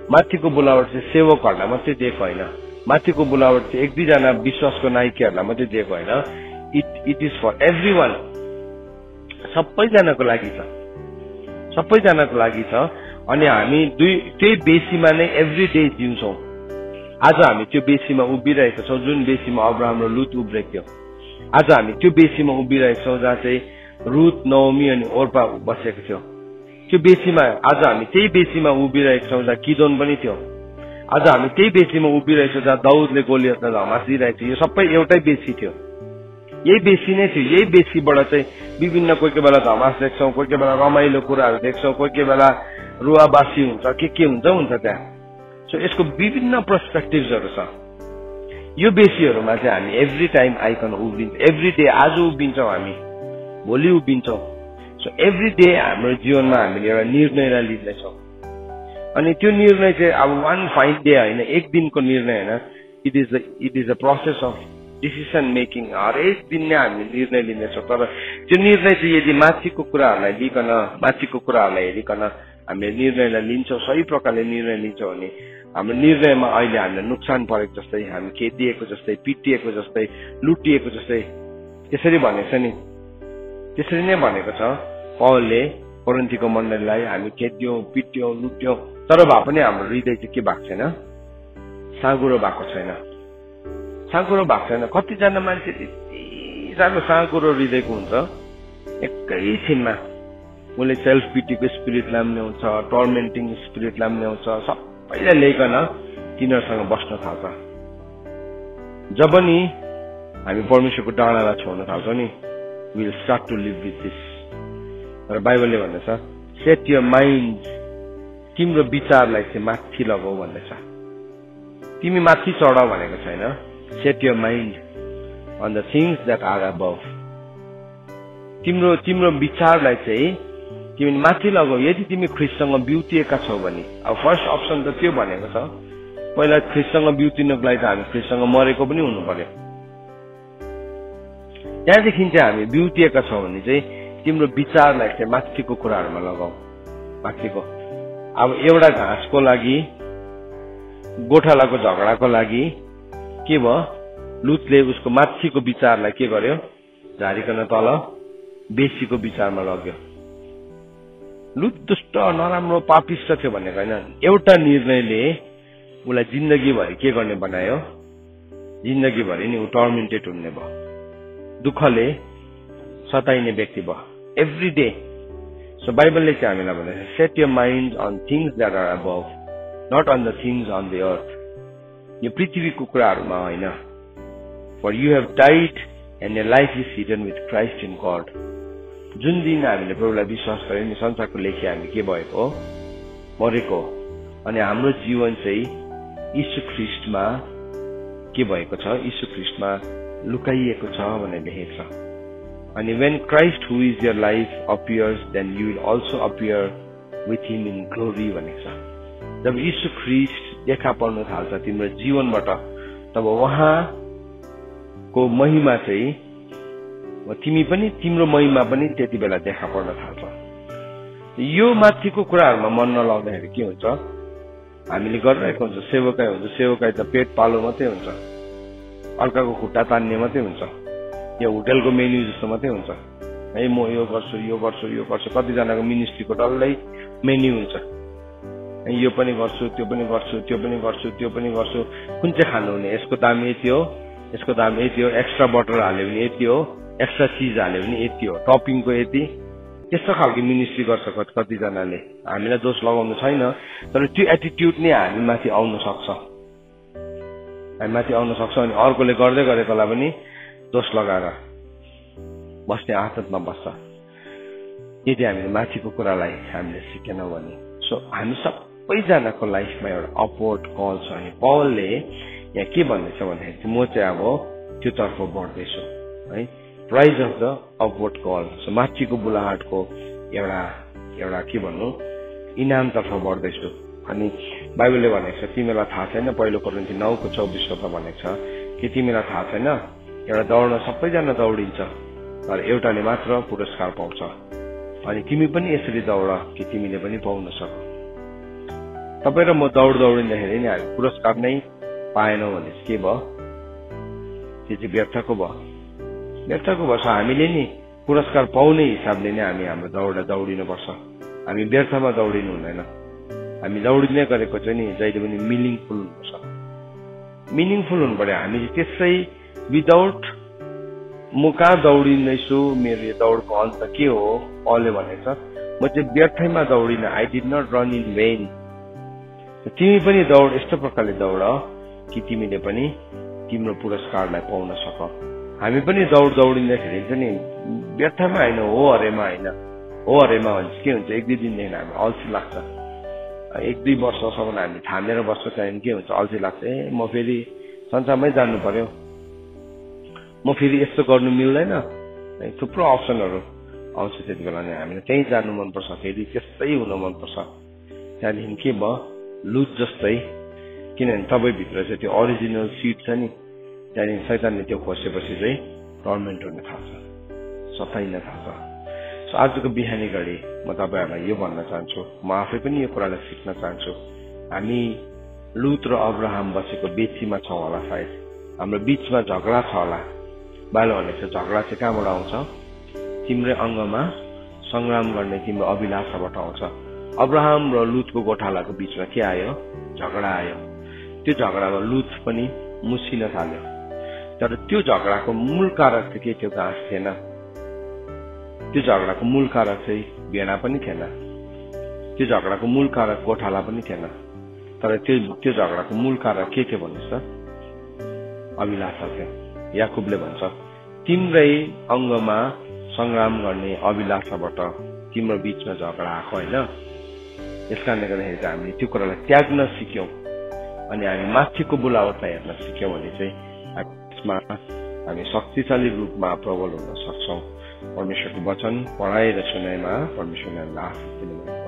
माथिको बुलावट चाहिँ सेवकहरूलाई मात्रै दिएको होइन, माथिको बुलावट चाहिँ 1-2 विश्वासको नायिकाहरूलाई मात्रै दिएको होइन। It is for every one, सबैजनाको लागि छ, सबैजनाको लागि छ। अनि हामी त्यही बेसीमा नै एभ्री डे जिउँछौँ। आज हामी त्यो बेसीमा उभिरहेको छौँ जुन बेसीमा अब्राहम र लुत उब्रेको थियो। आज हामी त्यो बेसीमा उभिरहेको छौँ जहाँ चाहिँ रुथ, नओमी अनि ओर्पा बसेको थियो। त्यो बेसीमा आज हामी त्यही बेसीमा उभिरहेको छौँ जहाँ किदोन पनि थियो। आज हामी त्यही बेसीमा उभिरहेको छौँ जहाँ दाउदले गोलियतलाई धमास दिइरहेको थियो। यो सबै एउटै बेसी थियो, यही बेसी नै थियो। यही बेसीबाट चाहिँ विभिन्न कोही बेला धमास देख्छौँ, कोही बेला रमाइलो कुराहरू देख्छौँ, कोही बेला रुवाबासी हुन्छ, के हुन्छ त्यहाँ। सो यसको विभिन्न पर्सपेक्टिभ्सहरू छ। यो बेसीहरूमा चाहिँ हामी एभ्री टाइम आइकन उभिन्छ, एभ्री डे आज उभिन्छौँ, हामी भोलि उभिन्छौँ। सो एभ्री डे हाम्रो जीवनमा हामीले एउटा निर्णयलाई लिँदैछौँ। अनि त्यो निर्णय चाहिँ अब वान फाइन डे होइन, एक दिनको निर्णय होइन। It is a process of decision making. हरेक दिन नै हामीले निर्णय लिँदैछौँ। तर त्यो निर्णय चाहिँ यदि माथिको कुराहरूलाई लिकन, माथिको कुराहरूलाई हेरिकन हामीले निर्णयलाई लिन्छौँ, सही प्रकारले निर्णय लिन्छौँ भने हाम्रो निर्णयमा अहिले हामीलाई नोक्सान परेको जस्तै, हामी खेदिएको जस्तै, पिटिएको जस्तै, लुटिएको जस्तै, त्यसरी भनेको छ नि, त्यसरी नै भनेको छ पौलले कोरिन्थीको मण्डलीलाई। हामी खेद्यौँ, पिट्यौँ, लुट्यौँ, तर भए पनि हाम्रो हृदय चाहिँ के भएको छैन, साँगुरो भएको छैन, साँगुरो भएको छैन। कतिजना मान्छे यति साह्रो साँगुरो हृदयको हुन्छ, एकैछिनमा उसले सेल्फ पिटीको स्पिरिटलाई पनि ल्याउँछ, टर्मेन्टिङ स्पिरिटलाई पनि ल्याउँछ, सबैलाई ल्याइकन तिनीहरूसँग बस्न थाल्छ। जब नि हामी परमेश्वरको डाँडालाई छोड्न थाल्छौँ नि, will start to live with this. र बाइबलले भन्दैछ सेट योर माइन्ड, तिम्रो विचारलाई चाहिँ माथि लगाऊ भन्दैछ। तिमी माथि चढ भनेको छैन, set your mind on the things that are above. तिम्रो विचारलाई चाहिँ तिमी माथि लगाऊ। यदि तिमी ख्रीष्टसँग बिउतिएका छौ भने, अब फर्स्ट अप्सन त त्यो भनेको छ। पहिला ख्रीष्टसँग बिउतिनको लागि त हामी ख्रीष्टसँग मरेको पनि हुनु पर्यो। त्यहाँदेखि चाहिँ हामी बिउतिएका छौँ भने चाहिँ तिम्रो विचारलाई चाहिँ माथिको कुराहरूमा लगाऊ। माथिको। अब एउटा घाँसको लागि, गोठालाको झगडाको लागि के भयो, लुतले उसको माथिको विचारलाई के गर्यो, झारिकन तल बेसीको विचारमा लग्यो। लुत दुष्ट, नराम्रो, पापिष्ट थियो भनेको होइन, एउटा निर्णयले उसलाई जिन्दगीभरि के गर्ने बनायो, जिन्दगीभरि नि ऊ टर्मेन्टेड हुने भयो, दुःखले सताइने व्यक्ति भयो एभ्री डे। सो बाइबलले चाहिँ हामीलाई भन्दैछ, set your mind on things that are above, not on the things on the earth. यो पृथ्वीको कुराहरूमा होइन। For you have died and your life is hidden with Christ in God. जुन दिन हामीले प्रभुलाई विश्वास गऱ्यौँ नि, संसारको लेखी हामी के भएको हो, मरेको, अनि हाम्रो जीवन चाहिँ यीशु ख्रीष्टमा के भएको छ, यीशु ख्रीष्टमा लुकाइएको छ भनेर लेखेको छ। अनि when Christ who is your life appears, then you will also appear with him in glory भनेको छ। जब यीशु ख्रीष्ट देखा पर्न थाल्छ तिम्रो जीवनबाट, तब उहाँको महिमा चाहिँ, तिमी पनि तिम्रो महिमा पनि त्यति बेला देखा पर्न थाल्छ। यो माथिको कुराहरूमा मन नलाउँदाखेरि के हुन्छ, हामीले गरिरहेको हुन्छ सेवकाई हुन्छ, सेवकाई त पेट पालो मात्रै हुन्छ, अर्काको खुट्टा तान्ने मात्रै हुन्छ, यो होटलको मेन्यू जस्तो मात्रै हुन्छ है। म यो गर्छु, यो गर्छु, यो गर्छु। कतिजनाको मिनिस्ट्रीको डल्लै मेन्यू हुन्छ, यो पनि गर्छु, त्यो पनि गर्छु, त्यो पनि गर्छु, त्यो पनि गर्छु। कुन चाहिँ खानुहुने, यसको दाम यति हो, यसको दाम यति हो, एक्स्ट्रा बटर हाल्यो भने यति हो, एक्स्ट्रा चिज हाल्यो भने यति हो, टपिङको यति। त्यस्तो खालको मिनिस्ट्री गर्छ कतिजनाले। हामीलाई दोष लगाउनु छैन, तर त्यो एटिट्युड नै हामी माथि आउन सक्छ, हामी माथि आउन सक्छ। अनि अर्कोले गर्दै गरेकोलाई पनि दोष लगाएर बस्ने आदतमा बस्छ, यदि हामीले माथिको कुरालाई हामीले सिकेनौँ भने। सो हामी सबैजनाको लाइफमा एउटा अपवर्ड कल छ। अनि पौलले यहाँ के भन्दैछ भन्दाखेरि, म चाहिँ अब त्यो तर्फ बढ्दैछु है, prize of the upward call. So माथिको बुलाहाटको एउटा के भन्नु, इनामतर्फ बढ्दैछु। अनि बाइबलले भनेको छ, तिमीलाई थाहा छैन, पहिलो कोरिन्थी 9:24 भनेको छ कि तिमीलाई थाहा छैन, एउटा दौडमा सबैजना दौडिन्छ, तर एउटाले मात्र पुरस्कार पाउँछ। अनि तिमी पनि यसरी दौड कि तिमीले पनि पाउन सक। तपाईँ र म दौडिँदाखेरि नि हामी पुरस्कार नै पाएनौँ भने के भयो, त्यो चाहिँ व्यर्थको भयो, व्यर्थको भयो। हामीले नि पुरस्कार पाउने हिसाबले नै हामी हाम्रो दौडिनुपर्छ। हामी व्यर्थमा दौडिनु हुँदैन। हामी दौडिने गरेको चाहिँ नि जहिले पनि मिनिङफुल हुनुपर्छ, मिनिङफुल हुनु पर्यो। हामी त्यसै विदाउट म कहाँ दौडिँदैछु, मेरो यो दौडको अन्त के हो, पौलले भनेको छ, म चाहिँ व्यर्थैमा दौडिन, I did not run in vain. तिमी पनि दौड यस्तो प्रकारले दौड कि तिमीले पनि तिम्रो पुरस्कारलाई पाउन सक। हामी पनि दौडिँदाखेरि चाहिँ नि व्यर्थमा होइन, हो हरेमा होइन। हो हरेमा भने के हुन्छ, 1-2 दिनदेखि हामी अल्छी लाग्छ, 1-2 वर्षसम्म हामी थामेर बस्छ, त्यहाँदेखि के हुन्छ, अल्छी लाग्छ, म फेरि संसारमै जानु पर्यो, म फेरि यस्तो गर्नु मिल्दैन, थुप्रो अप्सनहरू आउँछ। त्यति बेला नै हामीलाई त्यहीँ जानु मनपर्छ, फेरि त्यस्तै हुन मनपर्छ। त्यहाँदेखि के भयो, लुज जस्तै, किनभने तपाईँभित्र चाहिँ त्यो अरिजिनल सिड छ नि, त्यहाँदेखि शैतानले त्यो खोसेपछि चाहिँ टर्मेन्ट हुन थाल्छ, सताइन थाल्छ। सो आजको बिहानी घडी म तपाईँहरूलाई यो भन्न चाहन्छु, म आफै पनि यो कुरालाई सिक्न चाहन्छु। हामी लुत र अब्राहम बसेको बेचीमा छौँ होला, सायद हाम्रो बिचमा झगडा छ होला। बाइबल भनेको छ, झगडा चाहिँ कहाँबाट आउँछ, तिम्रै अङ्गमा संग्राम गर्ने तिम्रो अभिलाषाबाट आउँछ। अब्राहम र लुतको गोठालाको बिचमा के आयो, झगडा आयो। त्यो झगडामा लुत पनि मुसिन थाल्यो, तर त्यो झगडाको मूल कारक चाहिँ के थियो, घाँस थिएन। त्यो झगडाको मूल कारक चाहिँ भेडा पनि थिएन, त्यो झगडाको मूल कारक गोठाला पनि थिएन, तर त्यो झगडाको मूल कारक के थियो भन्नुहोस् त, अभिलाषा थियो। याकुबले भन्छ, तिम्रै अङ्गमा संग्राम गर्ने अभिलाषाबाट तिम्रो बिचमा झगडा आएको होइन। यस कारणले गर्दाखेरि चाहिँ हामीले त्यो कुरालाई त्याग्न सिक्यौँ अनि हामी माथिको बुलावटलाई हेर्न सिक्यौँ भने चाहिँ यसमा हामी शक्तिशाली रूपमा प्रबल हुन सक्छौँ। परमेश्वरको वचन पढाइ र सुनाइमा परमेश्वरले आशीष दिनुभयो।